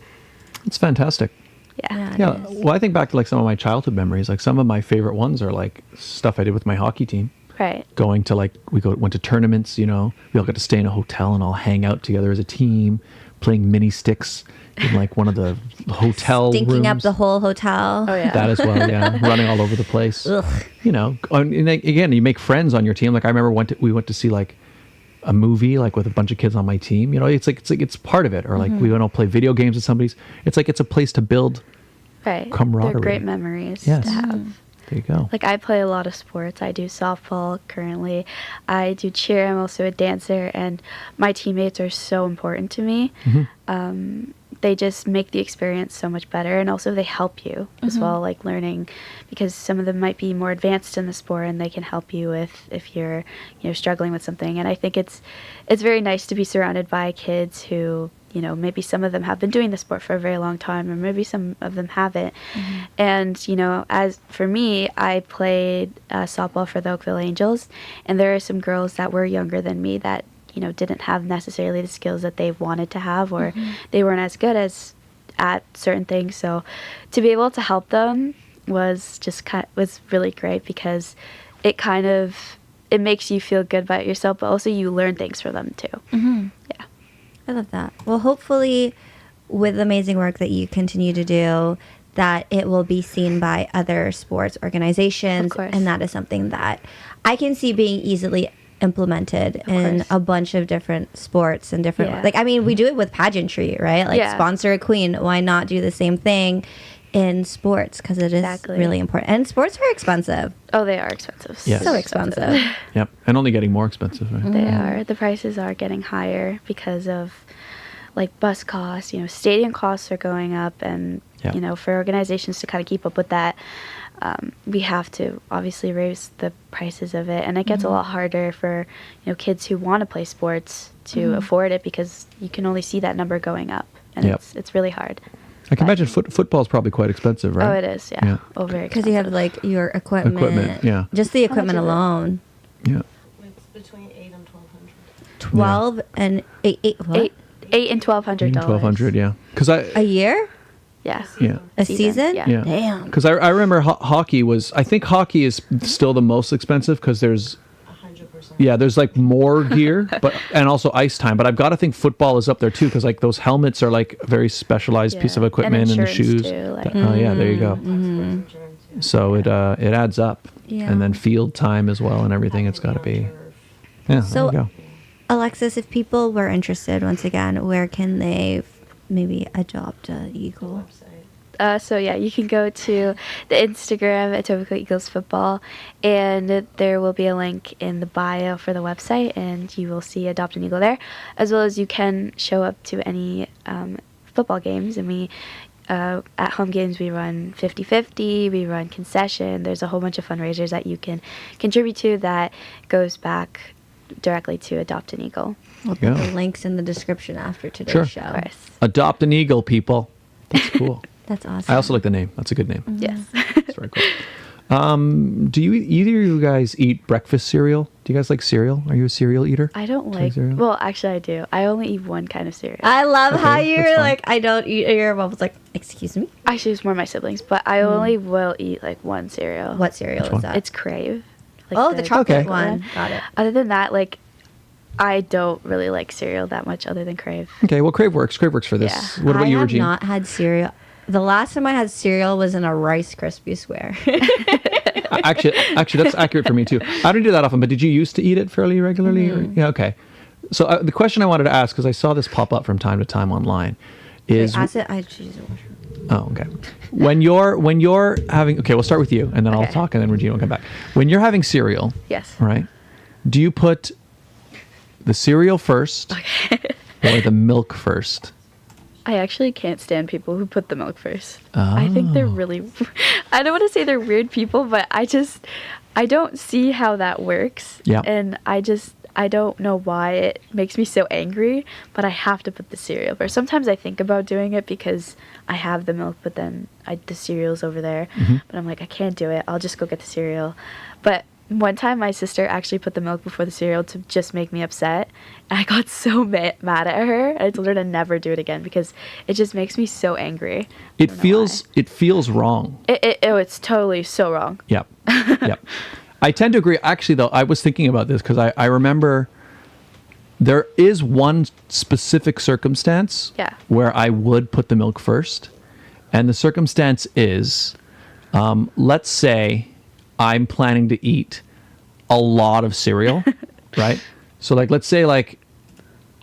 It's fantastic. Yeah. it Yeah. is. Well, I think back to like some of my childhood memories. Like some of my favorite ones are like stuff I did with my hockey team. Right. Going to like went to tournaments. You know, we all got to stay in a hotel and all hang out together as a team, playing mini sticks in like one of the hotel Stinking up rooms. the whole hotel. Oh yeah. That as well, yeah. Running all over the place. Ugh. You know, and again, you make friends on your team. Like I remember we went to see like a movie like with a bunch of kids on my team. You know, it's part of it. Or like we went to play video games with somebody's. It's like it's a place to build Right. camaraderie. They're great memories Yes. to have. There you go. Like I play a lot of sports. I do softball currently. I do cheer. I'm also a dancer, and my teammates are so important to me. They just make the experience so much better, and also they help you as well, like learning, because some of them might be more advanced in the sport and they can help you if you're, you know, struggling with something. And I think it's very nice to be surrounded by kids who, you know, maybe some of them have been doing the sport for a very long time, or maybe some of them haven't. And, you know, as for me, I played softball for the Oakville Angels, and there are some girls that were younger than me that, you know, didn't have necessarily the skills that they wanted to have, or they weren't as good at certain things. So to be able to help them was really great, because it makes you feel good about yourself, but also you learn things from them too. Yeah. I love that. Well, hopefully with the amazing work that you continue to do, that it will be seen by other sports organizations. Of course. And that is something that I can see being easily implemented in course. a bunch of different sports and different Yeah. like I mean we do it with pageantry, right? Like Yeah. sponsor a queen. Why not do the same thing in sports? Because it is Exactly. really important. And sports are expensive. Oh, they are expensive. Yes. So expensive. Yep. And only getting more expensive. Right? They are. The prices are getting higher because of like bus costs, stadium costs are going up, and Yeah. for organizations to kind of keep up with that, we have to obviously raise the prices of it, and it gets a lot harder for kids who want to play sports to afford it because you can only see that number going up, and Yep. it's really hard. I can imagine football is probably quite expensive, right? Oh, it is, yeah. Yeah. Oh, very Because you have like your equipment. Equipment, yeah. Just the equipment is it? alone. Yeah. It's between 8 and 1,200. 12 and 8 what? $800 and $1,200. $1,200, yeah. Because A year? Yeah. yeah. A season? Yeah. Yeah. Damn. Because I remember hockey was, I think hockey is still the most expensive because there's, 100%. yeah, there's like more gear, and also ice time. But I've got to think football is up there too because like those helmets are like a very specialized piece of Yeah. equipment, and the insurance, shoes. too, like- Oh yeah, there you go. Insurance, yeah. So it adds up, Yeah. and then field time as well and everything. It's got to be. Yeah. So- there you go. Alexis, if people were interested, once again, where can they maybe adopt an eagle? So yeah, you can go to the Instagram at Etobicoke Eagles Football, and there will be a link in the bio for the website, and you will see Adopt an Eagle there, as well as you can show up to any football games, and we at home games we run 50-50, we run concession. There's a whole bunch of fundraisers that you can contribute to that goes back directly to Adopt an Eagle. We'll put Yeah. the links in the description after today's Sure. show. Of course. Adopt an eagle, people. That's cool. That's awesome. I also like the name. That's a good name. Yes. That's very cool. Do either of you guys eat breakfast cereal? Do you guys like cereal? Are you a cereal eater? I don't Try like. cereal? Well, actually, I do. I only eat one kind of cereal. I love Okay, how that's you're fine. like, I don't eat. Your mom was like, excuse me? Actually, it's more my siblings, but I only will eat like one cereal. What cereal Which is one? that? It's Crave. Like oh, the chocolate Okay. one. Got it. Other than that, like, I don't really like cereal that much other than Crave. Okay, well, Crave works. Crave works for this. Yeah. What about I you, have Regine? not had cereal. The last time I had cereal was in a Rice Krispie square. Actually, that's accurate for me too. I don't do that often, but did you used to eat it fairly regularly? Or, yeah, okay. So the question I wanted to ask, because I saw this pop up from time to time online, is I choose a washroom. oh, okay. When you're having, okay, we'll start with you, and then I'll Okay. talk, and then Regina will come back. When you're having cereal, Yes. right? Do you put the cereal first, or the milk first? I actually can't stand people who put the milk first. I think they're really. I don't want to say they're weird people, but I don't see how that works. Yeah. And I don't know why it makes me so angry, but I have to put the cereal first. Sometimes I think about doing it because I have the milk, but then the cereal's over there. But I'm like, I can't do it. I'll just go get the cereal. But one time my sister actually put the milk before the cereal to just make me upset. And I got so mad at her. I told her to never do it again because it just makes me so angry. It feels wrong. It's totally so wrong. Yep. Yep. I tend to agree. Actually, though, I was thinking about this because I remember there is one specific circumstance Yeah. where I would put the milk first. And the circumstance is, let's say I'm planning to eat a lot of cereal, right? So, like, let's say, like,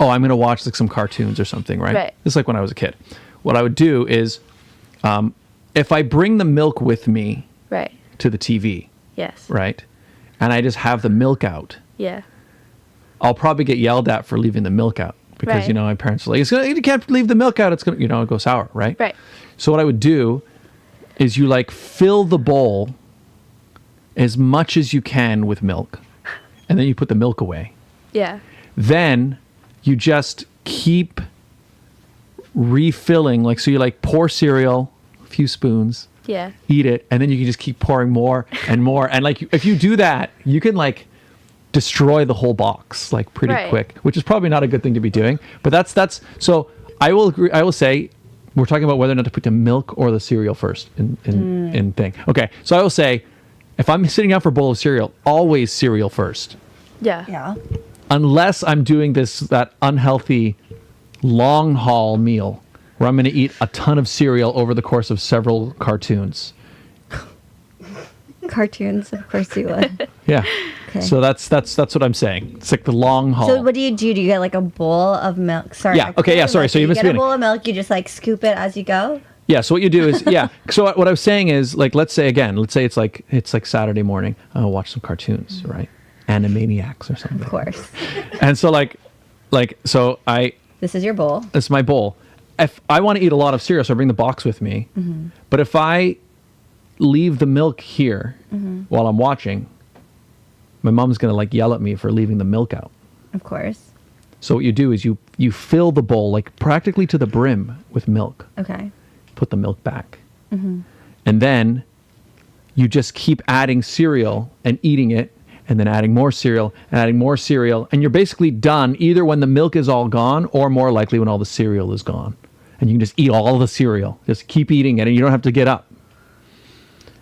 oh, I'm going to watch like some cartoons or something, right? Right. It's like when I was a kid. What I would do is, if I bring the milk with me Right. to the TV, Yes. right, and I just have the milk out, Yeah. I'll probably get yelled at for leaving the milk out because Right. my parents are like, you can't leave the milk out. It's gonna, it go sour, right? Right. So what I would do is you like fill the bowl as much as you can with milk, and then you put the milk away. Yeah. Then you just keep refilling, like, so you like pour cereal, a few spoons, Yeah. eat it, and then you can just keep pouring more and more. And like, if you do that, you can like destroy the whole box like pretty Right. quick, which is probably not a good thing to be doing. But that's so I will agree. I will say we're talking about whether or not to put the milk or the cereal first in thing. Okay, so I will say if I'm sitting down for a bowl of cereal, always cereal first, Yeah. Yeah. unless I'm doing that unhealthy long haul meal where I'm going to eat a ton of cereal over the course of several cartoons. Cartoons, of course you would. Yeah. Okay. So that's what I'm saying. It's like the long haul. So what do? Do you get like a bowl of milk? Sorry. Yeah, okay, yeah, sorry, so you missed get me. a bowl of milk. You just like scoop it as you go. Yeah, so what you do is, so what I was saying is, like, let's say it's like Saturday morning, I'll watch some cartoons, right? Animaniacs or something. Of course. And so so This is your bowl. this is my bowl. If I want to eat a lot of cereal, so I bring the box with me. But if I leave the milk here while I'm watching, my mom's going to like yell at me for leaving the milk out. Of course. So what you do is you fill the bowl like practically to the brim with milk. Okay. Put the milk back. And then you just keep adding cereal and eating it, and then adding more cereal and adding more cereal. And you're basically done either when the milk is all gone or more likely when all the cereal is gone. And you can just eat all the cereal. Just keep eating it and you don't have to get up.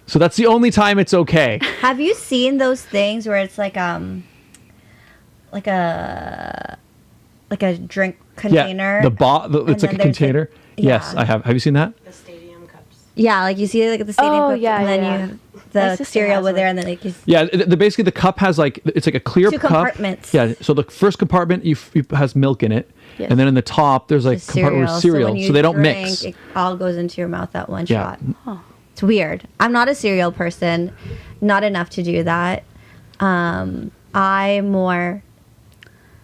So that's the only time it's okay. Have you seen those things where it's like a drink container? Yeah, it's like a container. Yes, I have. Have you seen that? The stadium cups. Yeah, like you see like at the stadium. Oh, cups, yeah, and then yeah. you have My the sister cereal has with there, one. and then like you Yeah, basically the cup has like, it's like a clear Two cup. compartments. Yeah, so the first compartment has milk in it. Yes. And then in the top, there's like the compartment with cereal. when you So they don't drink, mix. It all goes into your mouth at one Yeah. shot. It's weird. I'm not a cereal person. Not enough to do that. I more.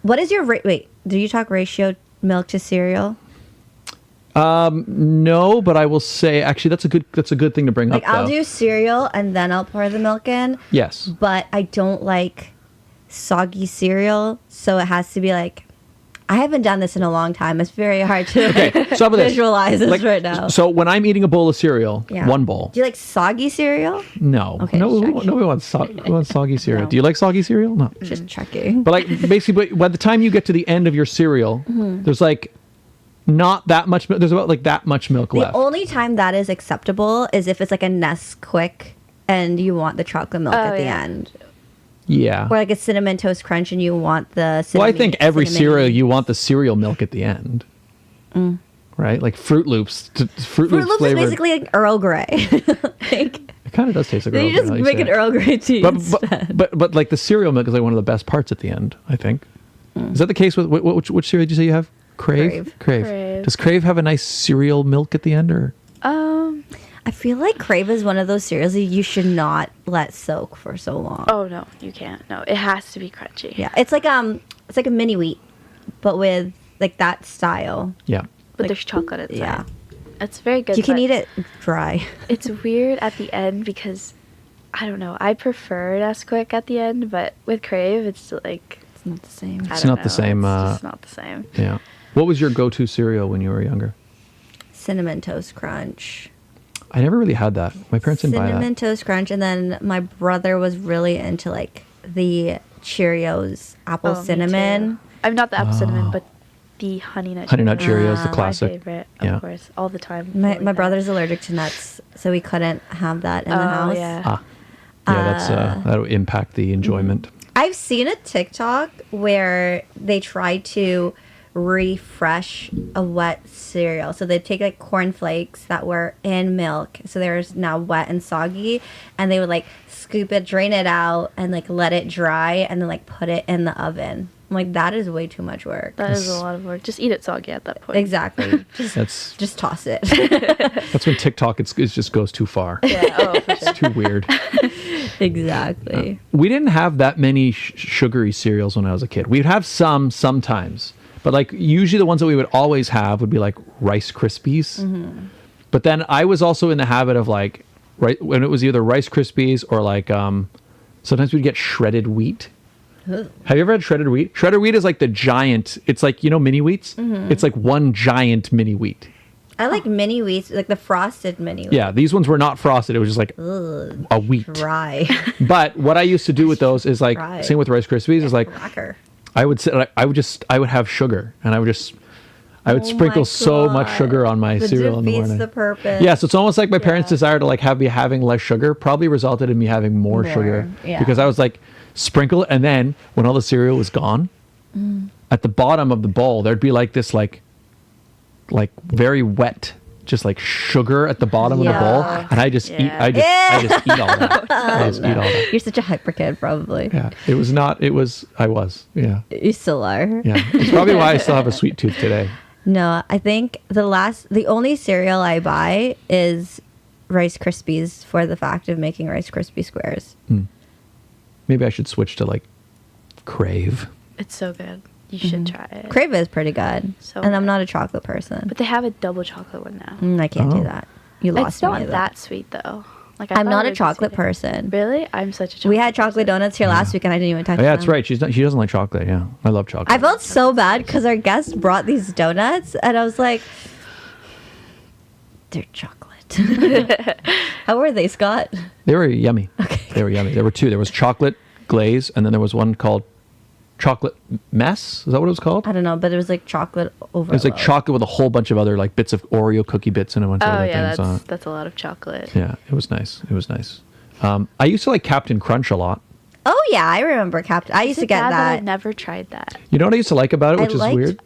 What is your wait? Do you talk ratio milk to cereal? No, but I will say actually that's a good thing to bring Like up. I'll though. do cereal and then I'll pour the milk in. Yes. But I don't like soggy cereal, so it has to be like. I haven't done this in a long time. It's very hard to So how about this? visualize this Like, right now. So when I'm eating a bowl of cereal, Yeah. one bowl. Do you like soggy cereal? No. Okay, No, check. we want soggy cereal. No. Do you like soggy cereal? No. Just checking. But like basically, by the time you get to the end of your cereal, there's like not that much. There's about like that much milk The left. only time that is acceptable is if it's like a Nesquik and you want the chocolate milk at the yeah. end. Yeah. Or like a cinnamon toast crunch and you want the Well, cinnamon. I think every cereal you want the cereal milk at the end, right? Like Fruit Loops. Fruit Fruit Loops is flavored. basically like Earl Grey. Like, It kind of does taste like. then Earl you just Grey, now make say an it. Earl Grey tea instead. But like the cereal milk is like one of the best parts at the end. I think. Is that the case with which cereal did you say you have? Crave. Crave. Does Crave have a nice cereal milk at the end, or? I feel like Crave is one of those cereals that you should not let soak for so long. Oh no, you can't. No, it has to be crunchy. Yeah, it's like a mini wheat, but with like that style. Yeah. But there's chocolate inside. Yeah, It's very good. you can but eat it dry. It's weird at the end because I don't know. I prefer Nesquik at the end, but with Crave, it's like It's not the same. I It's don't not the know, same, It's just not the same. Yeah. What was your go-to cereal when you were younger? Cinnamon Toast Crunch. I never really had that. My parents didn't buy Cinnamon that. Toast Crunch, and then my brother was really into like the Cheerios apple Oh, me cinnamon. too. I'm not the apple cinnamon, but the honey nut. Honey Nut Cheerios, the Ah. classic. My favorite, Yeah. of course, all the time. My Really my bad. brother's allergic to nuts, so we couldn't have that in the Oh, house. yeah. Ah. Yeah, that's that'll impact the enjoyment. I've seen a TikTok where they try to refresh a wet cereal. So they take like cornflakes that were in milk, so there's now wet and soggy, and they would like scoop it, drain it out, and like let it dry, and then like put it in the oven. I'm like, that is way too much work. That is a lot of work. Just eat it soggy at that point. Exactly. That's Just toss it. that's when TikTok it just goes too far. Yeah. Oh, for sure. It's too weird. Exactly. We didn't have that many sugary cereals when I was a kid. We'd have some sometimes, but like usually the ones that we would always have would be like Rice Krispies. But then I was also in the habit of like, right when it was either Rice Krispies or like sometimes we'd get shredded wheat. Have you ever had shredded wheat? Shredded wheat is like the giant. It's like, you know, mini wheats. It's like one giant mini wheat. I like mini wheats, like the frosted mini wheat. Yeah, these ones were not frosted. It was just like a wheat. Dry. But what I used to do with those is like Right. same with Rice Krispies is like Cracker. I would have sugar and I would sprinkle so much sugar on my cereal in the morning. The purpose. Yeah, so it's almost like my parents' desire to like have me having less sugar probably resulted in me having more sugar yeah. because I was like sprinkle, and then when all the cereal was gone, at the bottom of the bowl there'd be like this like very wet just like sugar at the bottom of the Yeah. bowl, and I just eat. I just eat all that. I just eat all that. You're such a hyper kid, probably. Yeah, it was not. It was. I was. Yeah, You still are. yeah. It's probably why I still have a sweet tooth today. No, I think the only cereal I buy is Rice Krispies for the fact of making Rice Krispie squares. Maybe I should switch to like Crave. It's so good. You should try it. Crave is pretty good, So and I'm good. not a chocolate person. But they have a double chocolate one now. I can't Oh. do that. You lost It's not me. that sweet though. Like I'm thought not it a would be chocolate sweeter. person. Really? I'm such a chocolate We had chocolate person. donuts here last week, and I didn't even touch Oh, them. yeah, that's right. She doesn't like chocolate. Yeah, I love chocolate. I felt so bad because our guest brought these donuts, and I was like, "They're chocolate." How were they, Scott? They were yummy. Okay. They were yummy. There were two. There was chocolate glaze, and then there was one called chocolate mess. Is that what it was called? I don't know, but it was like chocolate over. It was like chocolate with a whole bunch of other like bits of Oreo cookie bits and a bunch of Oh other yeah, things on it. that's a lot of chocolate. Yeah, it was nice. It was nice. I used to like Captain Crunch a lot. Oh yeah, I remember Captain. I used to get Sad I that. never tried that. You know what I used to like about it, I which is liked weird,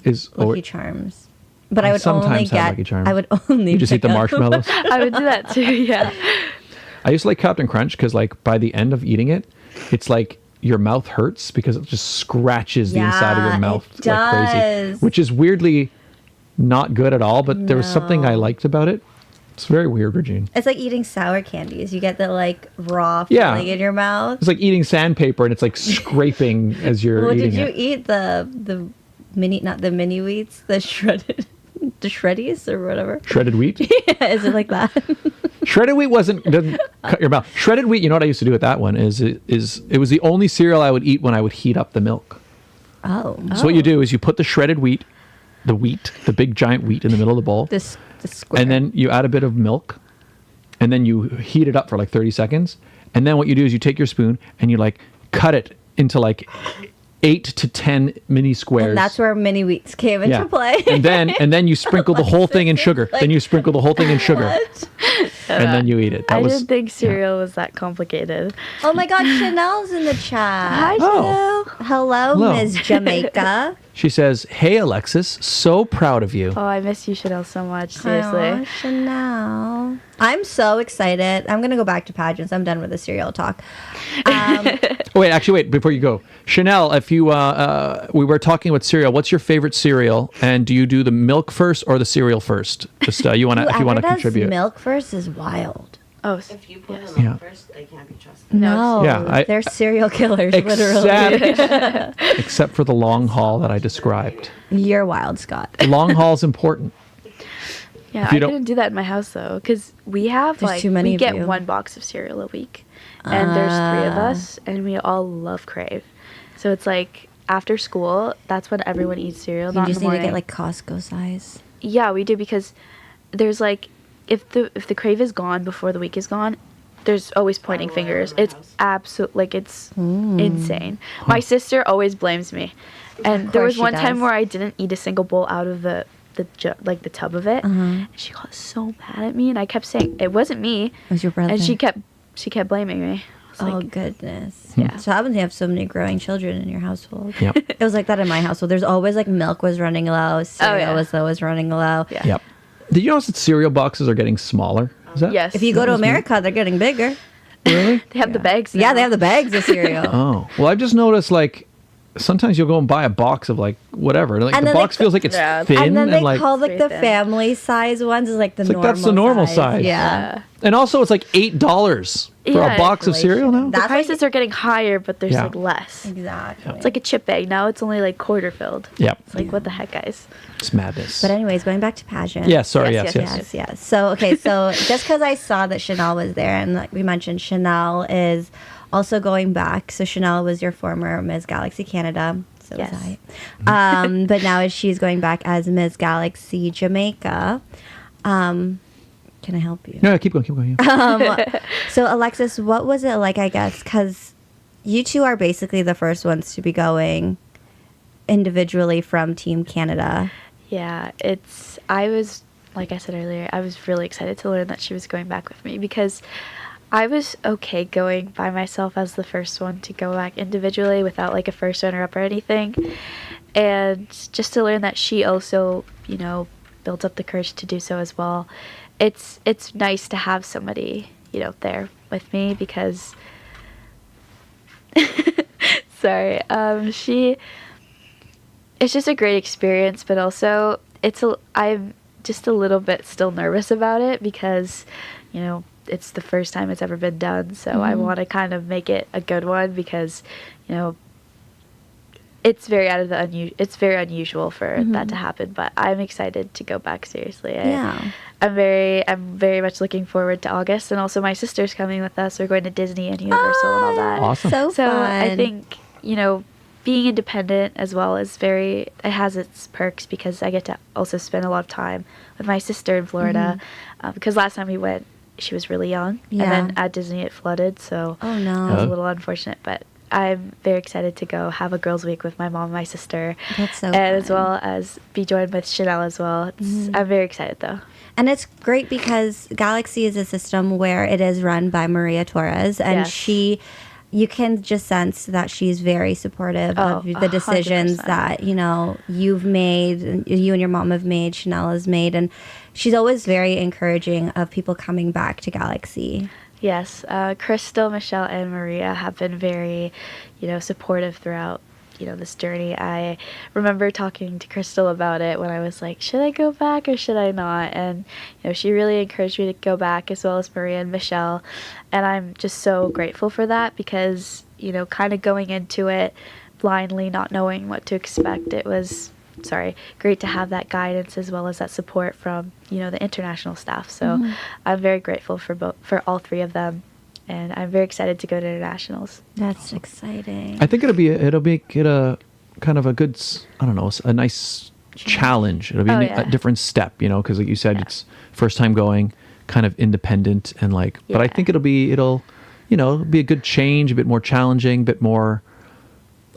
is Lucky Charms, but I would only sometimes have get. Lucky Charms. I would only. you just eat the pick up- marshmallows. I would do that too. Yeah. I used to like Captain Crunch because like by the end of eating it, it's like your mouth hurts because it just scratches the inside of Yeah, your mouth it like crazy, does. which is weirdly not good at all. But there was something I No. liked about it. It's very weird, Regine. It's like eating sour candies. You get the like raw Yeah. feeling in your mouth. It's like eating sandpaper and it's like scraping as you're Well, eating did you it. eat the mini, not the mini wheats, the shredded, the shreddies or whatever? Shredded wheat. Is it like that? Shredded wheat doesn't cut your mouth. Shredded wheat. You know what I used to do with that one is it was the only cereal I would eat when I would heat up the milk. Oh, So what you do is you put the shredded wheat, the big giant wheat in the middle of the bowl, the square. and then you add a bit of milk, and then you heat it up for like 30 seconds. And then what you do is you take your spoon and you like cut it into like 8 to 10 mini squares. And that's where mini wheats came into play. and then you sprinkle the whole thing in sugar. Then you sprinkle the whole thing in sugar, What? and then you eat it. That I was didn't think cereal was that complicated. Oh my God, Chanel's in the chat. Hi, Oh. Chanel. Hello, Hello. Ms. Jamaica. She says, "Hey Alexis, so proud of you." Oh, I miss you, Chanel, so much. Seriously. Aw, Chanel. I'm so excited. I'm going to go back to pageants. I'm done with the cereal talk. Oh, wait, before you go, Chanel, if you we were talking about cereal, what's your favorite cereal, and do you do the milk first or the cereal first? Just if you want Whoever to does contribute. milk first is wild. Oh, If you put them Yeah. up first, they can't be trusted. No, Yeah, they're serial killers, literally. Except for the long haul that I described. You're wild, Scott. The long haul is important. yeah. If you I don't- couldn't do that in my house though, because we have There's like too many we of get you. one box of cereal a week, and there's 3 of us, and we all love Crave. So it's like after school, that's when everyone eats cereal. You not just in the need to morning. get like Costco size. Yeah, we do because there's like if the Crave is gone before the week is gone, there's always pointing Everywhere fingers. in my It's house. absolute like it's insane. My sister always blames me, and there course was she one time does. where I didn't eat a single bowl out of the tub of it, and she got so mad at me, and I kept saying it wasn't me, It was your brother. and she kept blaming me. I was Oh like, goodness. Yeah. So happens you have so many growing children in your household. Yep. It was like that in my household. There's always like milk was running low, cereal yeah. was always running low. yeah. Yep. Did you notice that cereal boxes are getting smaller? Is that, Yes. If you go to America, they're getting bigger. Really? They have the bags. Yeah, now. they have the bags of cereal. Oh. Well, I've just noticed like sometimes you'll go and buy a box of like whatever. Like And the then they box feels like it's Yeah. thin and then they like call like the Very thin. family size ones is like the It's like, normal that's the normal size. Yeah. and also it's like $8 for Yeah, a box of cereal now. The That's why- prices are getting higher, but there's Yeah. like less. Exactly. It's like a chip bag. Now it's only like quarter filled. Yep. It's like, what the heck, guys? It's madness. But anyways, going back to pageant. Yeah, sorry, Yes, yes. Yes. So okay, so just because I saw that Chanel was there, and like we mentioned, Chanel is also going back. So Chanel was your former Miss Galaxy Canada. So Yes. was I. But now she's going back as Miss Galaxy Jamaica. Can I help you? No, keep going. Yeah. So Alexis, what was it like? I guess because you two are basically the first ones to be going individually from Team Canada. Yeah, I was, like I said earlier, I was really excited to learn that she was going back with me because I was okay going by myself as the first one to go back individually without like a first runner up or anything. And just to learn that she also, builds up the courage to do so as well. It's nice to have somebody, there with me because sorry, it's just a great experience, but also I'm just a little bit still nervous about it because, it's the first time it's ever been done. So I want to kind of make it a good one because, it's very it's very unusual for that to happen, but I'm excited to go back seriously. I'm very much looking forward to August, and also my sister's coming with us. We're going to Disney and Universal and all that. Awesome. So fun. I think, being independent as well is it has its perks because I get to also spend a lot of time with my sister in Florida, because last time we went, she was really young, and then at Disney it flooded, so Oh, no. it was a little unfortunate, but I'm very excited to go have a girls' week with my mom and my sister. That's so and as fun. well as be joined with Chanel as well. I'm very excited though. And it's great because Galaxy is a system where it is run by Maria Torres, and Yes. you can just sense that she's very supportive of the decisions 100%. that, you've made, and you and your mom have made, Chanel has made, and she's always very encouraging of people coming back to Galaxy. Yes, Crystal, Michelle, and Maria have been very, supportive throughout, this journey. I remember talking to Crystal about it when I was like, should I go back or should I not? And, she really encouraged me to go back, as well as Maria and Michelle. And I'm just so grateful for that because, kind of going into it blindly, not knowing what to expect, it was great to have that guidance as well as that support from, the international staff. So I'm very grateful for all three of them, and I'm very excited to go to internationals. That's exciting. I think it'll make it a kind of a good, a nice challenge. It'll be a different step, because like you said, it's first time going, kind of independent and but I think it'll be a good change, a bit more challenging, a bit more.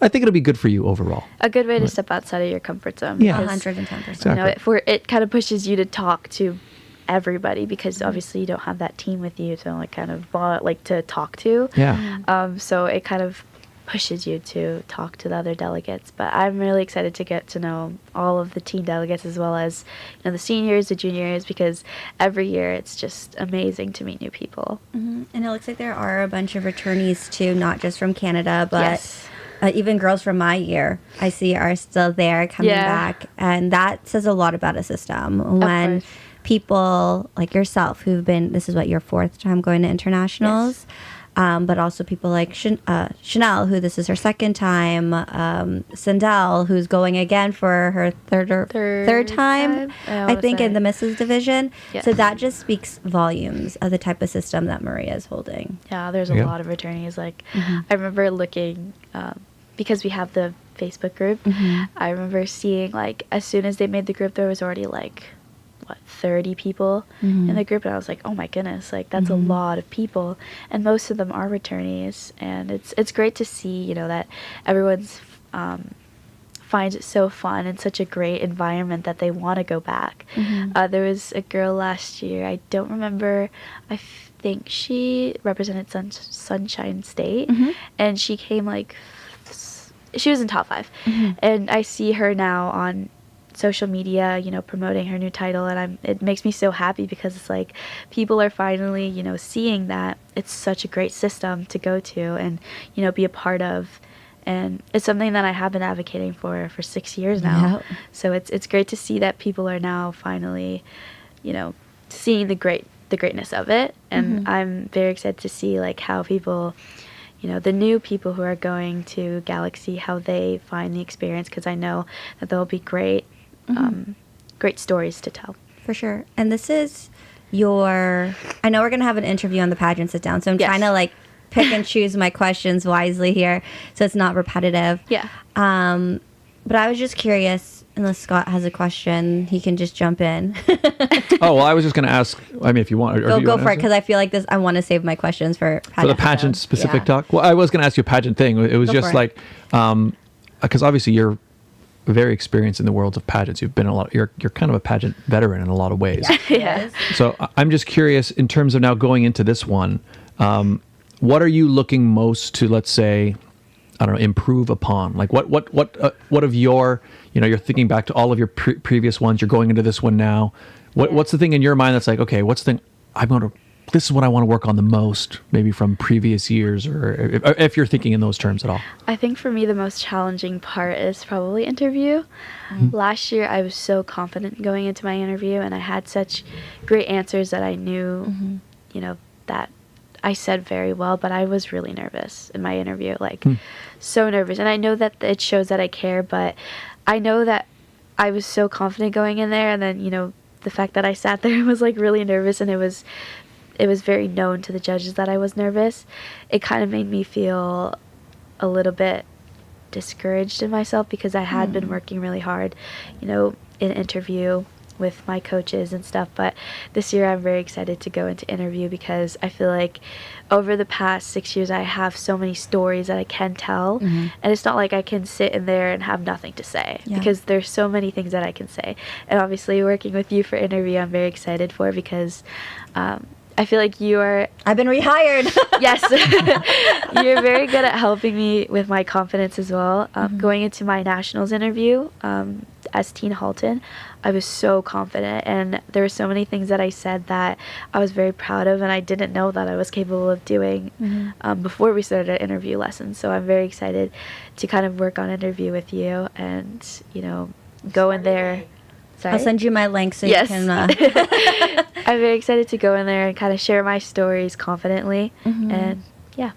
I think it'll be good for you overall. A good way to step outside of your comfort zone. Yeah. because, 110%. Exactly. it kind of pushes you to talk to everybody because obviously you don't have that team with you to to talk to. Yeah. So it kind of pushes you to talk to the other delegates. But I'm really excited to get to know all of the teen delegates as well as the seniors, the juniors, because every year it's just amazing to meet new people. And it looks like there are a bunch of returnees too, not just from Canada, but Yes. Even girls from my year I see are still there coming back. And that says a lot about a system when course. people like yourself this is what, your fourth time going to internationals. But also people like Chanel, who this is her second time, Sandel, who's going again for her third time, I think, in the Mrs. division. Yes. So that just speaks volumes of the type of system that Maria is holding. Yeah, there's a Yeah. lot of attorneys. I remember looking, because we have the Facebook group, I remember seeing, as soon as they made the group, there was already, 30 people in the group. And I was like, oh my goodness, that's a lot of people. And most of them are returnees. And it's great to see, that everyone's finds it so fun and such a great environment that they want to go back. There was a girl last year, I don't remember, I think she represented Sunshine State, and she came she was in top 5. And I see her now on social media, promoting her new title, and it makes me so happy because it's people are finally, seeing that it's such a great system to go to and, be a part of. And it's something that I have been advocating for 6 years now. Yep. So it's great to see that people are now finally, seeing the greatness of it. And I'm very excited to see how people, the new people who are going to Galaxy, how they find the experience, because I know that there'll be great stories to tell. For sure. And this is I know we're going to have an interview on the pageant sit down, so I'm Yes. trying to pick and choose my questions wisely here so it's not repetitive. Yeah. But I was just curious, unless Scott has a question, he can just jump in. Oh, well, I was just going to ask, if you want. Or Go for it, because I feel like I want to save my questions for pageant. For the pageant specific Yeah. talk? Well, I was going to ask you a pageant thing. It was Go just for it. because obviously you're very experienced in the world of pageants. You've been you're kind of a pageant veteran in a lot of ways. Yes. So I'm just curious, in terms of now going into this one, what are you looking most to, let's say, I don't know, improve upon? Like what of your, you're thinking back to all of your previous ones, you're going into this one now. What's the thing in your mind that's like, okay, what's the thing this is what I want to work on the most, maybe from previous years, or if you're thinking in those terms at all? I think for me, the most challenging part is probably interview. Last year, I was so confident going into my interview, and I had such great answers that I knew, that I said very well, but I was really nervous in my interview, so nervous. And I know that it shows that I care, but I know that I was so confident going in there, and then, the fact that I sat there was really nervous, and it was very known to the judges that I was nervous. It kind of made me feel a little bit discouraged in myself because I had been working really hard, in interview with my coaches and stuff. But this year I'm very excited to go into interview because I feel like over the past 6 years I have so many stories that I can tell, and it's not like I can sit in there and have nothing to say because there's so many things that I can say. And obviously working with you for interview I'm very excited for because I feel like I've been rehired. Yes. You're very good at helping me with my confidence as well. Going into my nationals interview as Teen Halton, I was so confident, and there were so many things that I said that I was very proud of, and I didn't know that I was capable of doing before we started our interview lessons. So I'm very excited to kind of work on interview with you and, go in there. Sorry? I'll send you my link so you can... I'm very excited to go in there and kind of share my stories confidently. And yeah.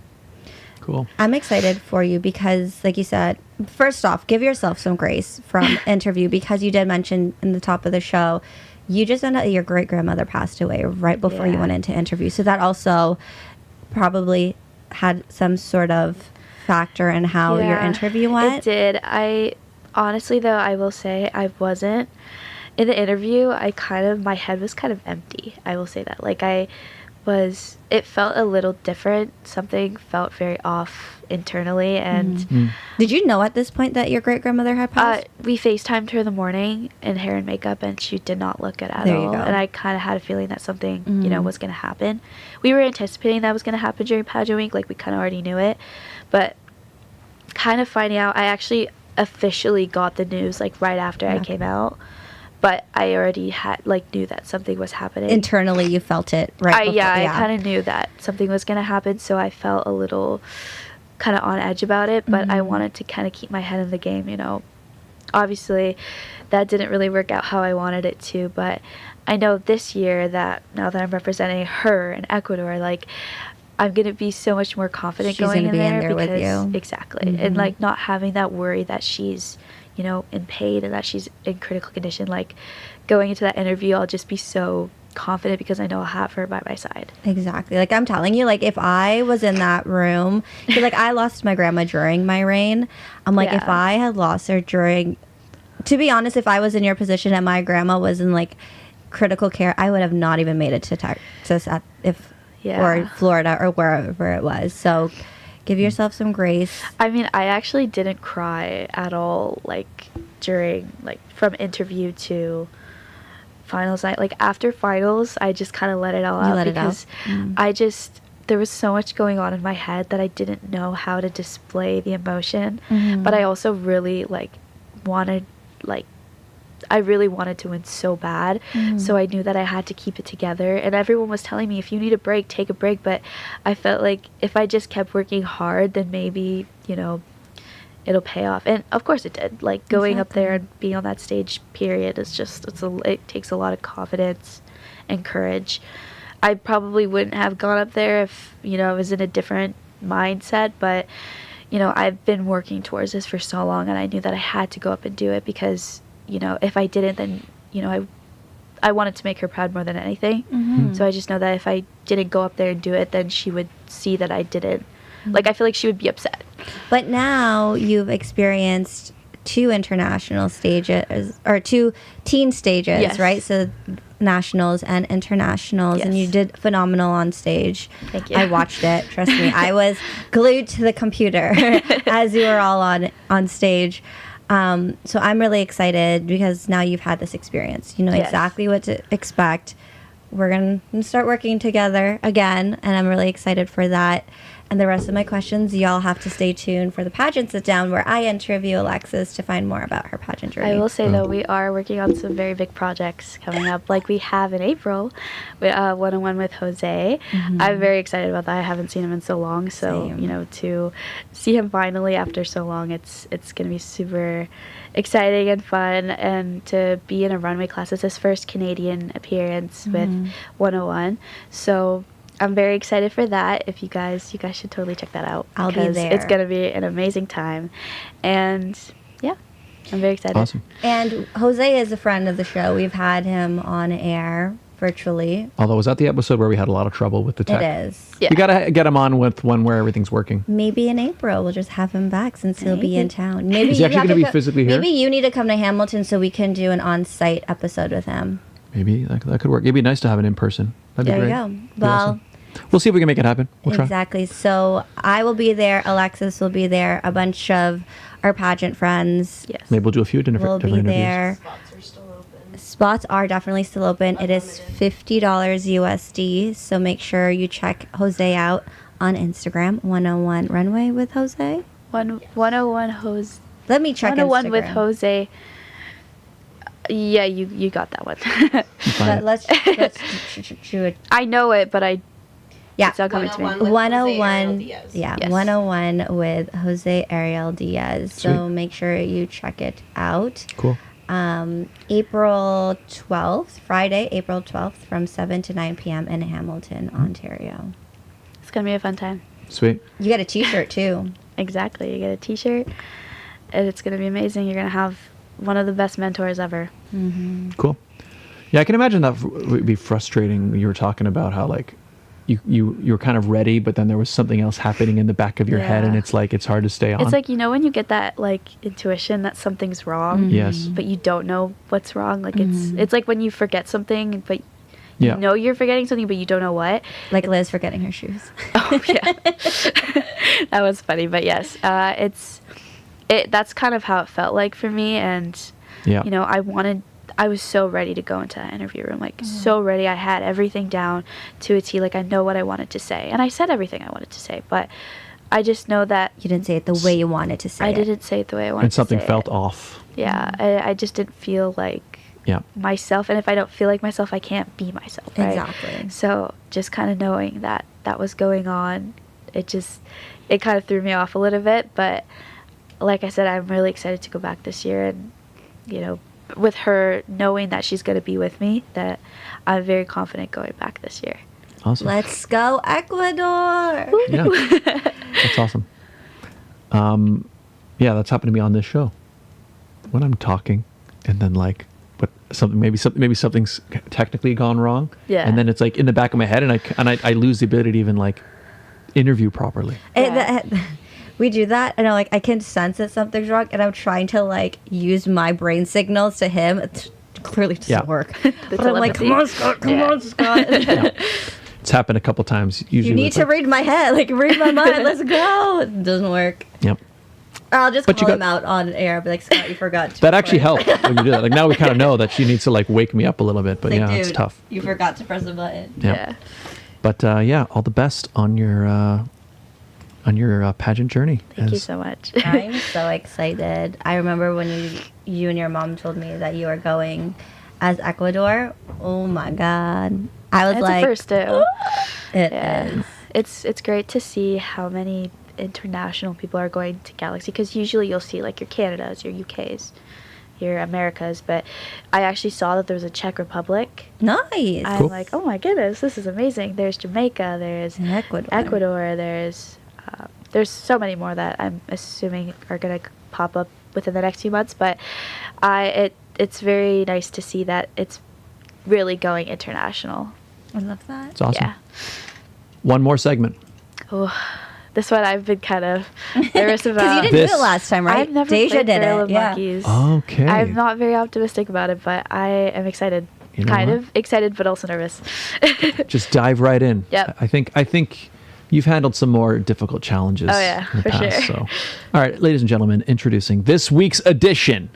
Cool. I'm excited for you because, like you said, first off, give yourself some grace from interview because you did mention in the top of the show, you just found out your great-grandmother passed away right before you went into interview. So that also probably had some sort of factor in how your interview went. It did. Honestly, though, I will say I wasn't. In the interview, my head was kind of empty. I will say that. It felt a little different. Something felt very off internally. And Did you know at this point that your great-grandmother had passed? we FaceTimed her in the morning in hair and makeup, and she did not look good at There all. you go. And I kind of had a feeling that something, was going to happen. We were anticipating that was going to happen during pageant week. We kind of already knew it. But kind of finding out, I actually officially got the news right after I came out, but I already knew that something was happening. Internally you felt it right before, I kind of knew that something was going to happen, so I felt a little kind of on edge about it, but I wanted to kind of keep my head in the game. Obviously that didn't really work out how I wanted it to, but I know this year that now that I'm representing her in Ecuador, I'm going to be so much more confident She's going gonna in be in there there with because you. exactly. And not having that worry that she's, in pain and that she's in critical condition. Going into that interview, I'll just be so confident because I know I'll have her by my side. Exactly. I'm telling you, if I was in that room, because I lost my grandma during my reign. I'm if I had lost her during, to be honest, if I was in your position and my grandma was in critical care, I would have not even made it to Texas or Florida or wherever it was. So give yourself some grace. I mean, I actually didn't cry at all, during, from interview to finals night. After finals, I just kind of let it all out because there was so much going on in my head that I didn't know how to display the emotion. But I also really, wanted, I really wanted to win so bad, so I knew that I had to keep it together. And everyone was telling me, if you need a break, take a break. But I felt like if I just kept working hard, then maybe, it'll pay off. And of course it did. Going up there and being on that stage, period, is just, it takes a lot of confidence and courage. I probably wouldn't have gone up there if, I was in a different mindset. But, I've been working towards this for so long, and I knew that I had to go up and do it because, if I didn't, then, I wanted to make her proud more than anything. So I just know that if I didn't go up there and do it, then she would see that I didn't. I feel like she would be upset. But now you've experienced 2 international stages, or 2 teen stages, right? So nationals and internationals, and you did phenomenal on stage. Thank you. I watched it. Trust me, I was glued to the computer as you were all on stage. So I'm really excited because now you've had this experience. You know exactly what to expect. We're going to start working together again, and I'm really excited for that. And the rest of my questions, y'all have to stay tuned for the pageant sit down where I interview Alexis to find more about her pageant journey. I will say, though, we are working on some very big projects coming up, like we have in April, with one-on-one with Jose. I'm very excited about that. I haven't seen him in so long, so, Same. you know, to see him finally after so long, it's going to be super exciting and fun, and to be in a runway class. It's his first Canadian appearance with 101, so I'm very excited for that. If you guys should totally check that out. I'll be because there. It's going to be an amazing time, and yeah, I'm very excited. Awesome. And Jose is a friend of the show. We've had him on air virtually. Although, was that the episode where we had a lot of trouble with the tech? It is. Yeah. We gotta get him on with one where everything's working. Maybe in April we'll just have him back since he'll be in town. Maybe Is he you actually have gonna to be physically here? Maybe you need to come to Hamilton so we can do an on-site episode with him. Maybe that could work. It'd be nice to have it in person. That'd There be you great. go. Be Well, awesome. We'll see if we can make it happen. We'll try. exactly. So I will be there. Alexis will be there. A bunch of our pageant friends Yes. Maybe we'll do a few different will be interviews. there. Spots are still open. Spots are definitely still open. It is $50 USD. So make sure you check Jose out on Instagram. 101 Runway with Jose. 101 Jose. Let me check 101 with Instagram. Jose. Yeah, you got that one. But let's do it. I know it, but Yeah. it's not coming to me. 101 with Jose Ariel 101, Diaz. yeah, Yes. 101 with Jose Ariel Diaz. So Sweet. make sure you check it out. Cool. April 12th, Friday, April 12th from 7 to 9 p.m. in Hamilton, Ontario. It's gonna be a fun time. Sweet. You get a t-shirt too. Exactly. You get a T-shirt, and it's gonna be amazing. You're gonna have one of the best mentors ever. Cool. Yeah, I can imagine that would be frustrating. You were talking about how like you were kind of ready, but then there was something else happening in the back of your head, and Yeah. it's like it's hard to stay on. It's like, you know, when you get that like intuition that something's wrong, Yes. but you don't know what's wrong. Like it's like when you forget something, but Yeah. you know you're forgetting something, but you don't know what. Like Liz forgetting her shoes. Oh yeah, that was funny. But yes, that's kind of how it felt like for me. And Yeah. you know, I was so ready to go into that interview room, like so ready. I had everything down to a T. Like I know what I wanted to say, and I said everything I wanted to say. But I just know that You didn't say it the way you wanted to say I it. didn't say it the way I wanted and something to say felt it. off. Yeah, I just didn't feel like Yeah. myself, and if I don't feel like myself, I can't be myself, right? Exactly. So just kind of knowing that that was going on, it kind of threw me off a little bit. But like I said, I'm really excited to go back this year, and you know, with her knowing that she's going to be with me, that I'm very confident going back this year. Awesome. Let's go Ecuador. Yeah. That's awesome. Yeah, that's happened to me on this show. When I'm talking, and then like, but maybe something's technically gone wrong. Yeah. And then it's like in the back of my head, and I lose the ability to even like interview properly. We do that, and I can sense that something's wrong, and I'm trying to like use my brain signals to him. It clearly doesn't Yeah. work. The But I'm like, telepathy. come on, Scott, come Yeah. on, Scott. It's happened a couple times. Usually You need with, to like- read my head, like read my mind. Let's go. It doesn't work. Yep. Or I'll just But you call him got- out on air. Be like, Scott, you forgot. To That actually record." helped when you do that. Like now we kind of know that she needs to like wake me up a little bit, but Like, yeah, it's dude, tough. You forgot to press the button. Yeah. Yeah. But yeah, all the best on your pageant journey. Thank you As- so much. I'm so excited. I remember when you and your mom told me that you were going as Ecuador. Oh my God. I was It's like, a first too. it Yeah. is. It's great to see how many international people are going to Galaxy, because usually you'll see like your Canadas, your UKs, your Americas, but I actually saw that there was a Czech Republic. Nice. I'm Cool. like, oh my goodness, this is amazing. There's Jamaica, there's And Ecuador. Ecuador, there's so many more that I'm assuming are gonna pop up within the next few months. But it's very nice to see that it's really going international. I love that. It's awesome. Yeah. One more segment. Oh, this one I've been kind of nervous Because about. you didn't This- do it last time, right? I've never Deja played did Trail it. of Yeah. Monkeys. Okay. I'm not very optimistic about it, but I am excited. You know kind what? of excited, but also nervous. Just dive right in. Yep. I think you've handled some more difficult challenges. Oh, yeah, in the for past, sure. So, all right, ladies and gentlemen, introducing this week's edition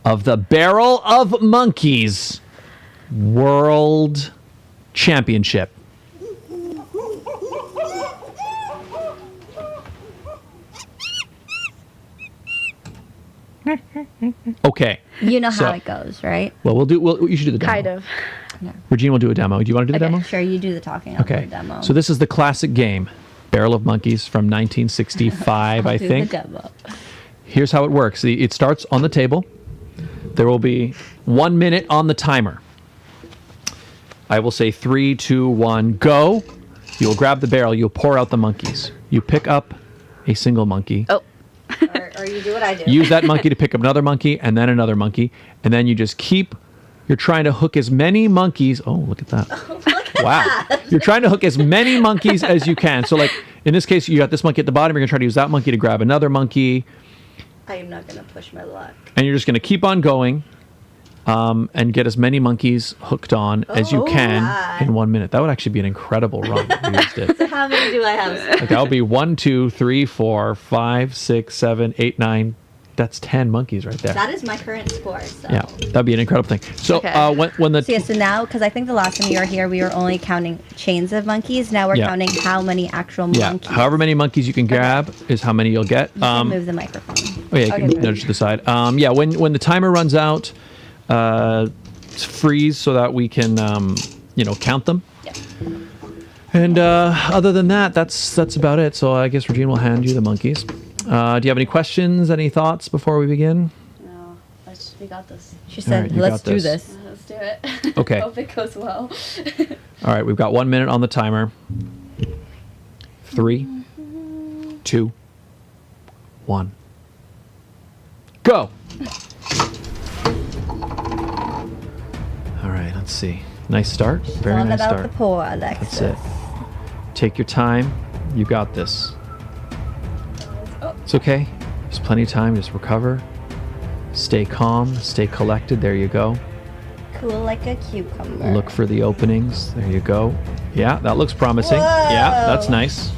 of the Barrel of Monkeys World Championship. Okay. You know how So- it goes, right? Well, you should do the demo. Kind of. Regine will do a demo. Do you want to do the demo? Sure, you do the talking. I'll do Okay. the demo. So this is the classic game, Barrel of Monkeys from 1965, I do think. the demo. Here's how it works. It starts on the table. There will be 1 minute on the timer. I will say 3, 2, 1, go. You'll grab the barrel. You'll pour out the monkeys. You pick up a single monkey. Oh. or you do what I do. Use that monkey to pick up another monkey and then another monkey. And then you just keep, you're trying to hook as many monkeys. Oh, look at that. Wow. You're trying to hook as many monkeys as you can. So like in this case, you got this monkey at the bottom. You're going to try to use that monkey to grab another monkey. I am not going to push my luck. And you're just going to keep on going and get as many monkeys hooked on as you can in 1 minute. That would actually be an incredible run if you used it. So how many do I have? Like that'll be 1, 2, 3, 4, 5, 6, 7, 8, 9. That's 10 monkeys right there. That is my current score. So. Yeah, that'd be an incredible thing. So Okay. when the So, yeah, so now, because I think the last time you were here, we were only counting chains of monkeys. Now we're Yeah. counting how many actual monkeys. however many monkeys you can grab is how many you'll get. You can move the microphone. Oh yeah, you Okay, can good. nudge to the side. Yeah, when the timer runs out, freeze so that we can count them. Yeah. And other than that, that's about it. So I guess Regine will hand you the monkeys. Do you have any questions, any thoughts before we begin? No, we got this. She All said, right, you let's got do this. this. Let's do it. Okay. Hope it goes well. All right, we've got 1 minute on the timer. 3, 2, 1, go. All right, let's see. Nice start. Very All nice about start. the pour, Alexis. That's it. Take your time. You got this. It's okay. There's plenty of time. Just recover. Stay calm. Stay collected. There you go. Cool like a cucumber. Look for the openings. There you go. Yeah, that looks promising. Yeah, that's Whoa. nice.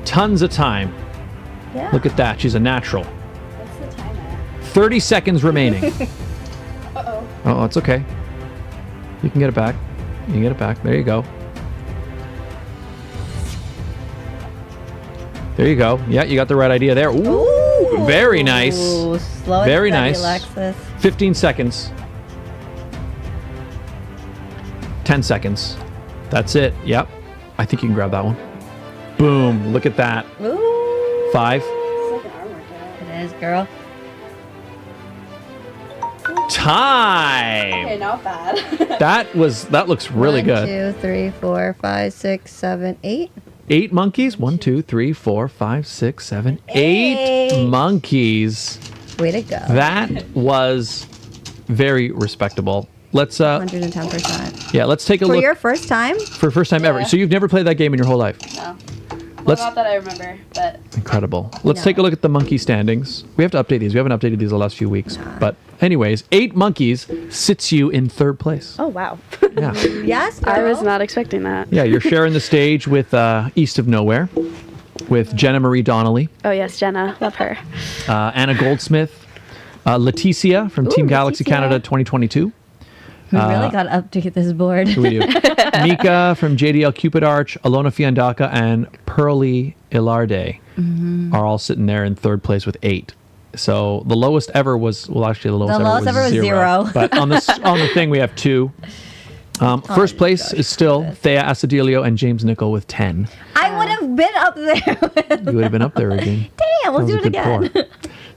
Tons of time. Yeah. Look at that. She's a natural. What's the timer? 30 seconds remaining. Uh-oh. Oh, it's okay. You can get it back. You can get it back. There you go. There you go. Yeah, you got the right idea there. Ooh, very nice. Ooh, slow and Very steady, nice. Alexis. 15 seconds. 10 seconds. That's it. Yep. I think you can grab that one. Boom. Look at that. Ooh. 5. It's like an arm workout. It is, girl. Time. Okay, not bad. That looks really good. 1, 2, 3, 4, 5, 6, 7, 8. 8 monkeys. 1, 2, 3, 4, 5, 6, 7, 8 Eight. monkeys. Way to go. That was very respectable. Let's 110%. yeah, let's take a For look your first time? for first time ever. Yeah. So you've never played that game in your whole life. No. Well, Let's- not that I remember, but Incredible. Let's No. take a look at the monkey standings. We have to update these. We haven't updated these the last few weeks. But anyways, 8 monkeys sits you in 3rd place. Oh, wow. Yeah. Yes, girl. I was not expecting that. Yeah, you're sharing the stage with East of Nowhere, with Jenna Marie Donnelly, Oh, yes, Jenna. Love her. Anna Goldsmith, Leticia from Team Galaxy Leticia. Canada 2022. We really got to update this board. Who we do? Mika from JDL Cupid Arch, Alona Fiandaca, and Pearly Ilarde are all sitting there in 3rd place with 8. So the lowest ever was, well, actually the lowest, The lowest ever was 0. But on the thing we have 2. First place is still Thea Asadilio and James Nickel with 10. I would have been up there. You would have been up there, Regine. Damn, we'll That was do a it good again. pour.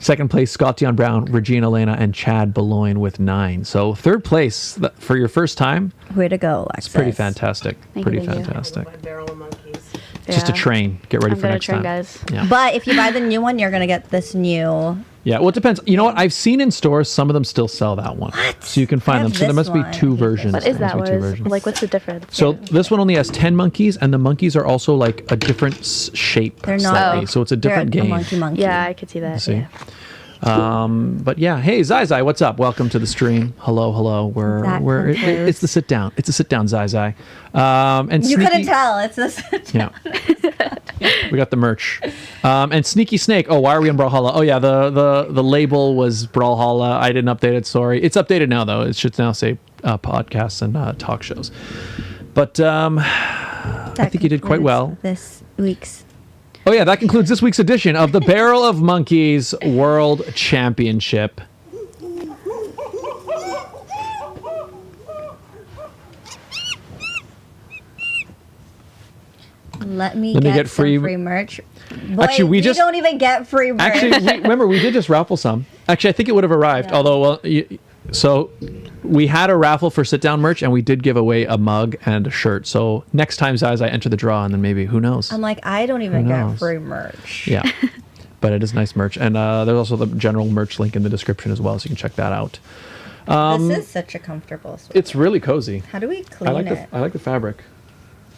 Second place, Scott Dion Brown, Regina Alaina, and Chad Beloin with 9. So 3rd place for your first time, Way to go, Alexis. pretty fantastic. Thank you, Pretty thank you. fantastic. My barrel of monkeys. Just a Yeah. train. Get ready I'm for gonna next train, time. guys. Yeah. But if you buy the new one, you're going to get this new. Yeah, well, it depends. You know what? I've seen in stores, some of them still sell that one. What? So you can find I them. have So there this must be one. 2 versions. What is There that must be 2 one? versions. Like, what's the difference? So this one only has 10 monkeys, and the monkeys are also like a different shape. They're not. slightly. So it's a different they're game. A monkey. Yeah, I could see that. See? Yeah. But yeah, hey Zai Zai, what's up? Welcome to the stream. Hello. It's the sit down. It's a sit down, Zai Zai. And You Sneaky, couldn't tell. It's this. Yeah. We got the merch. And Sneaky Snake. Oh, why are we in Brawlhalla? Oh yeah, the label was Brawlhalla. I didn't update it. Sorry. It's updated now though. It should now say podcasts and talk shows. But I think you did quite well. This week's Oh yeah, that concludes this week's edition of the Barrel of Monkeys World Championship. Let me get get free- some free merch. Boy, Actually, we just- don't even get free merch. Actually, remember, we did just raffle some. Actually, I think it would have arrived. Yeah. Although, well, so we had a raffle for sit-down merch, and we did give away a mug and a shirt. So next time, Zaz, I enter the draw, and then maybe, who knows? I'm like, I don't even Who get knows? free merch. Yeah. But it is nice merch. And there's also the general merch link in the description as well, so you can check that out. This is such a comfortable sweater. It's really cozy. How do we clean I like it? I like the fabric.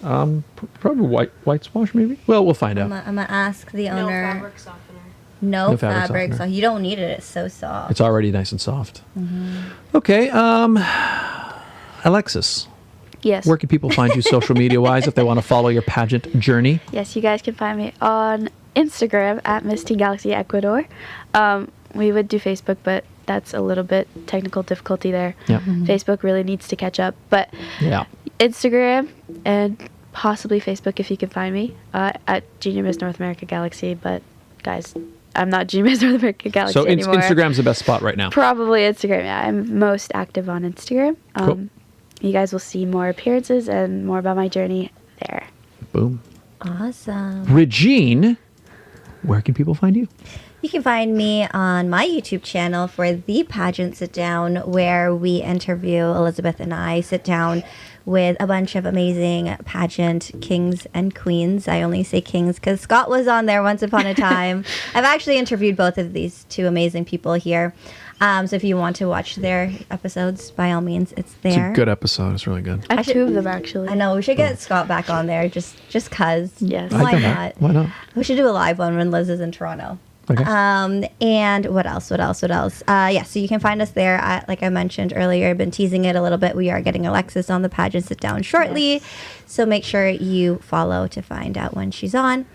Probably white wash, maybe? Well, we'll find out. I'm gonna ask the No owner. fabric softener. No No fabric fabric, so softener. you don't need it. It's so soft. It's already nice and soft. Mm-hmm. Okay. Alexis, Yes. where can people find you social media wise if they want to follow your pageant journey? Yes, you guys can find me on Instagram at Miss Teen Galaxy Ecuador. We would do Facebook, but that's a little bit technical difficulty there. Yep. Facebook really needs to catch up. But Yeah. Instagram and possibly Facebook if you can find me at Junior Miss North America Galaxy. But guys, I'm not Junior Miss North America Galaxy So anymore. Instagram's the best spot right now. Probably Instagram. Yeah, I'm most active on Instagram. Cool. You guys will see more appearances and more about my journey there. Boom. Awesome. Regine, where can people find you? You can find me on my YouTube channel for the Pageant Sit Down, where we interview, Elizabeth and I sit down with a bunch of amazing pageant kings and queens. I only say kings because Scott was on there once upon a time. I've actually interviewed both of these two amazing people here. So if you want to watch their episodes, by all means, it's there. It's a good episode. It's really good. I have should- two of them actually. I know, we should get Scott back on there just cause. Yes. Why don't know. not? Why not? We should do a live one when Liz is in Toronto. Okay. And what else? Yeah, so you can find us there. Like I mentioned earlier, I've been teasing it a little bit. We are getting Alexis on the Pageant Sit Down shortly. So make sure you follow to find out when she's on.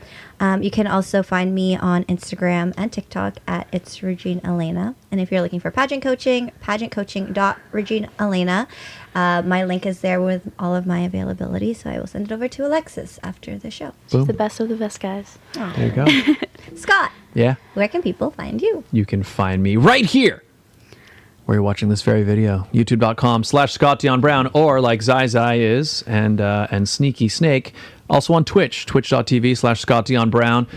You can also find me on Instagram and TikTok at It's Regine Alaina. And if you're looking for pageant coaching, pageantcoaching.reginealaina. My link is there with all of my availability. So I will send it over to Alexis after the show. Boom. The best of the best, guys. There you go. Scott, Yeah. where can people find you? You can find me right here where you're watching this very video. YouTube.com/Scott Dion Brown, or like Zai is and Sneaky Snake. Also on Twitch, twitch.tv/Scott Dion Brown.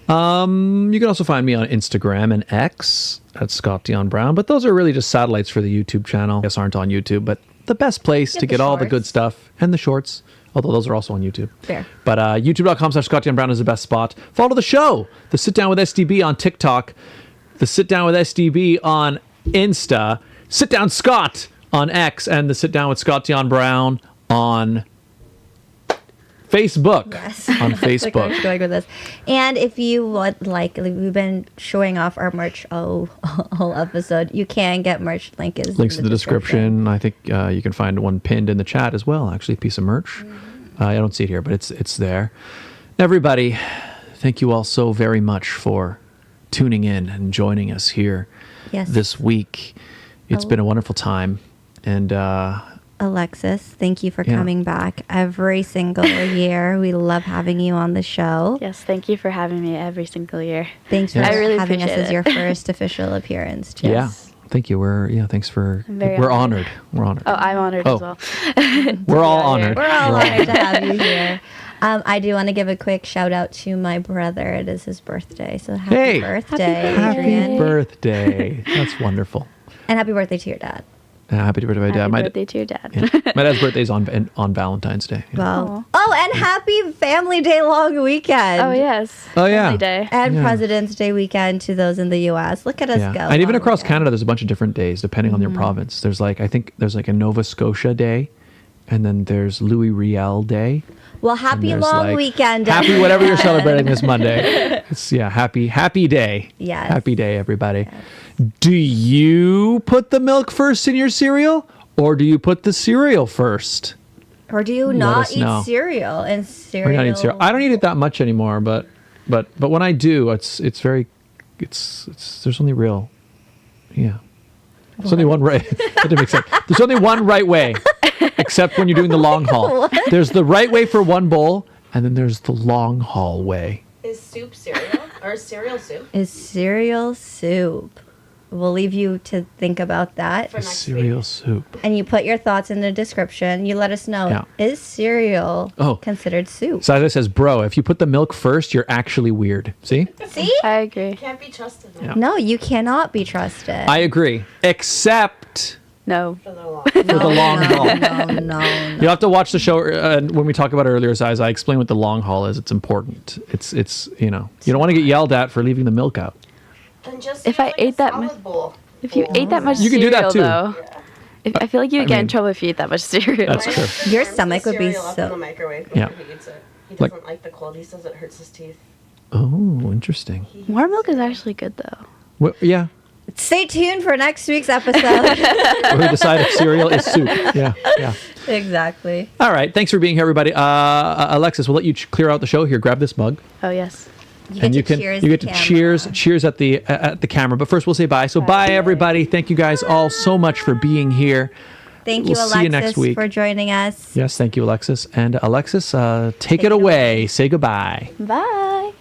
You can also find me on Instagram and X at Scott Dion Brown, but those are really just satellites for the YouTube channel. Yes, aren't on YouTube, but the best place to the get all the good shorts. stuff and the shorts, although those are also on YouTube. Fair. But youtube.com/Scott Dion Brown is the best spot. Follow the show, The Sit Down with SDB on TikTok, The Sit Down with SDB on Insta, Sit Down Scott on X, and The Sit Down with Scott Dion Brown on Facebook. Yes. On Like where Facebook. it's going with this. And if you would like, we've been showing off our merch whole episode. You can get merch. Links in Links in the description. I think you can find one pinned in the chat as well, actually, a piece of merch. I don't see it here, but it's there. Everybody, thank you all so very much for tuning in and joining us here Yes. this week. It's Oh. been a wonderful time. And Alexis, thank you for Yeah. coming back every single year. We love having you on the show. Yes, thank you for having me every single year. Thanks for Yes. I really having us appreciate as it. your first official appearance, too. yeah, thank you. Thanks for, I'm very we're honored. honored. We're honored. Oh, I'm honored Oh. as well. We're all Yeah, honored. We're all honored to have you here. I do want to give a quick shout out to my brother. It is his birthday, so happy Hey. birthday, Happy Adrian. birthday. That's wonderful. And happy birthday to your dad. Happy birthday, my dad. Happy My, birthday to your dad. yeah. My dad's birthday's on Valentine's Day. Yeah. Well, and happy Family Day long weekend. Oh, yes. Oh, yeah. Family Day. And Yeah. President's Day weekend to those in the U.S. Look at us Yeah. go. And even long across weekend. Canada, there's a bunch of different days depending on your province. There's I think there's a Nova Scotia Day, and then there's Louis Riel Day. Well, and happy there's, long weekend. Happy whatever you're everyone. celebrating this Monday. It's happy day. Yes. Happy day, everybody. Do you put the milk first in your cereal, or do you put the cereal first? Or do you Let not us eat know. cereal? And Or cereal. not eat cereal. I don't eat it that much anymore, but when I do, it's very there's only real. Yeah. There's only one right. That didn't make sense. There's only one right way, except when you're doing the long haul. There's the right way for one bowl, and then there's the long haul way. Is soup cereal? Or cereal soup? Is cereal soup? We'll leave you to think about that. For next Cereal week. soup. And you put your thoughts in the description. You let us know. Yeah. Is cereal Oh. considered soup? Siza says, bro, if you put the milk first, you're actually weird. See? See? I agree. Can't be trusted now. Yeah. No, you cannot be trusted. I agree. Except No. For the law. for the long haul. No. You'll have to watch the show. When we talk about it earlier, Siza, I explain what the long haul is. It's important. It's you don't want to get yelled at for leaving the milk out. Then just If use, I like, ate a that salad bowl. If you ate that much You can do cereal, that too. though, I feel like you would get mean- in trouble if you ate that much cereal. That's Why true. does he Your warms stomach the would be cereal up so- in the microwave Yeah. before he eats it. He Like- doesn't like the cold. He says it hurts his teeth. Oh, interesting. Warm milk is actually good, though. Well, yeah. Stay tuned for next week's episode. Where we decide if cereal is soup. Yeah. Exactly. All right. Thanks for being here, everybody. Alexis, we'll let you clear out the show here. Grab this mug. Oh, yes. And you can cheers at the camera. But first, we'll say bye. So bye, everybody. Thank you guys all so much for being here. Thank you, We'll Alexis, see you next week. for joining us. Yes, thank you, Alexis. And Alexis, take it away. Say goodbye. Bye.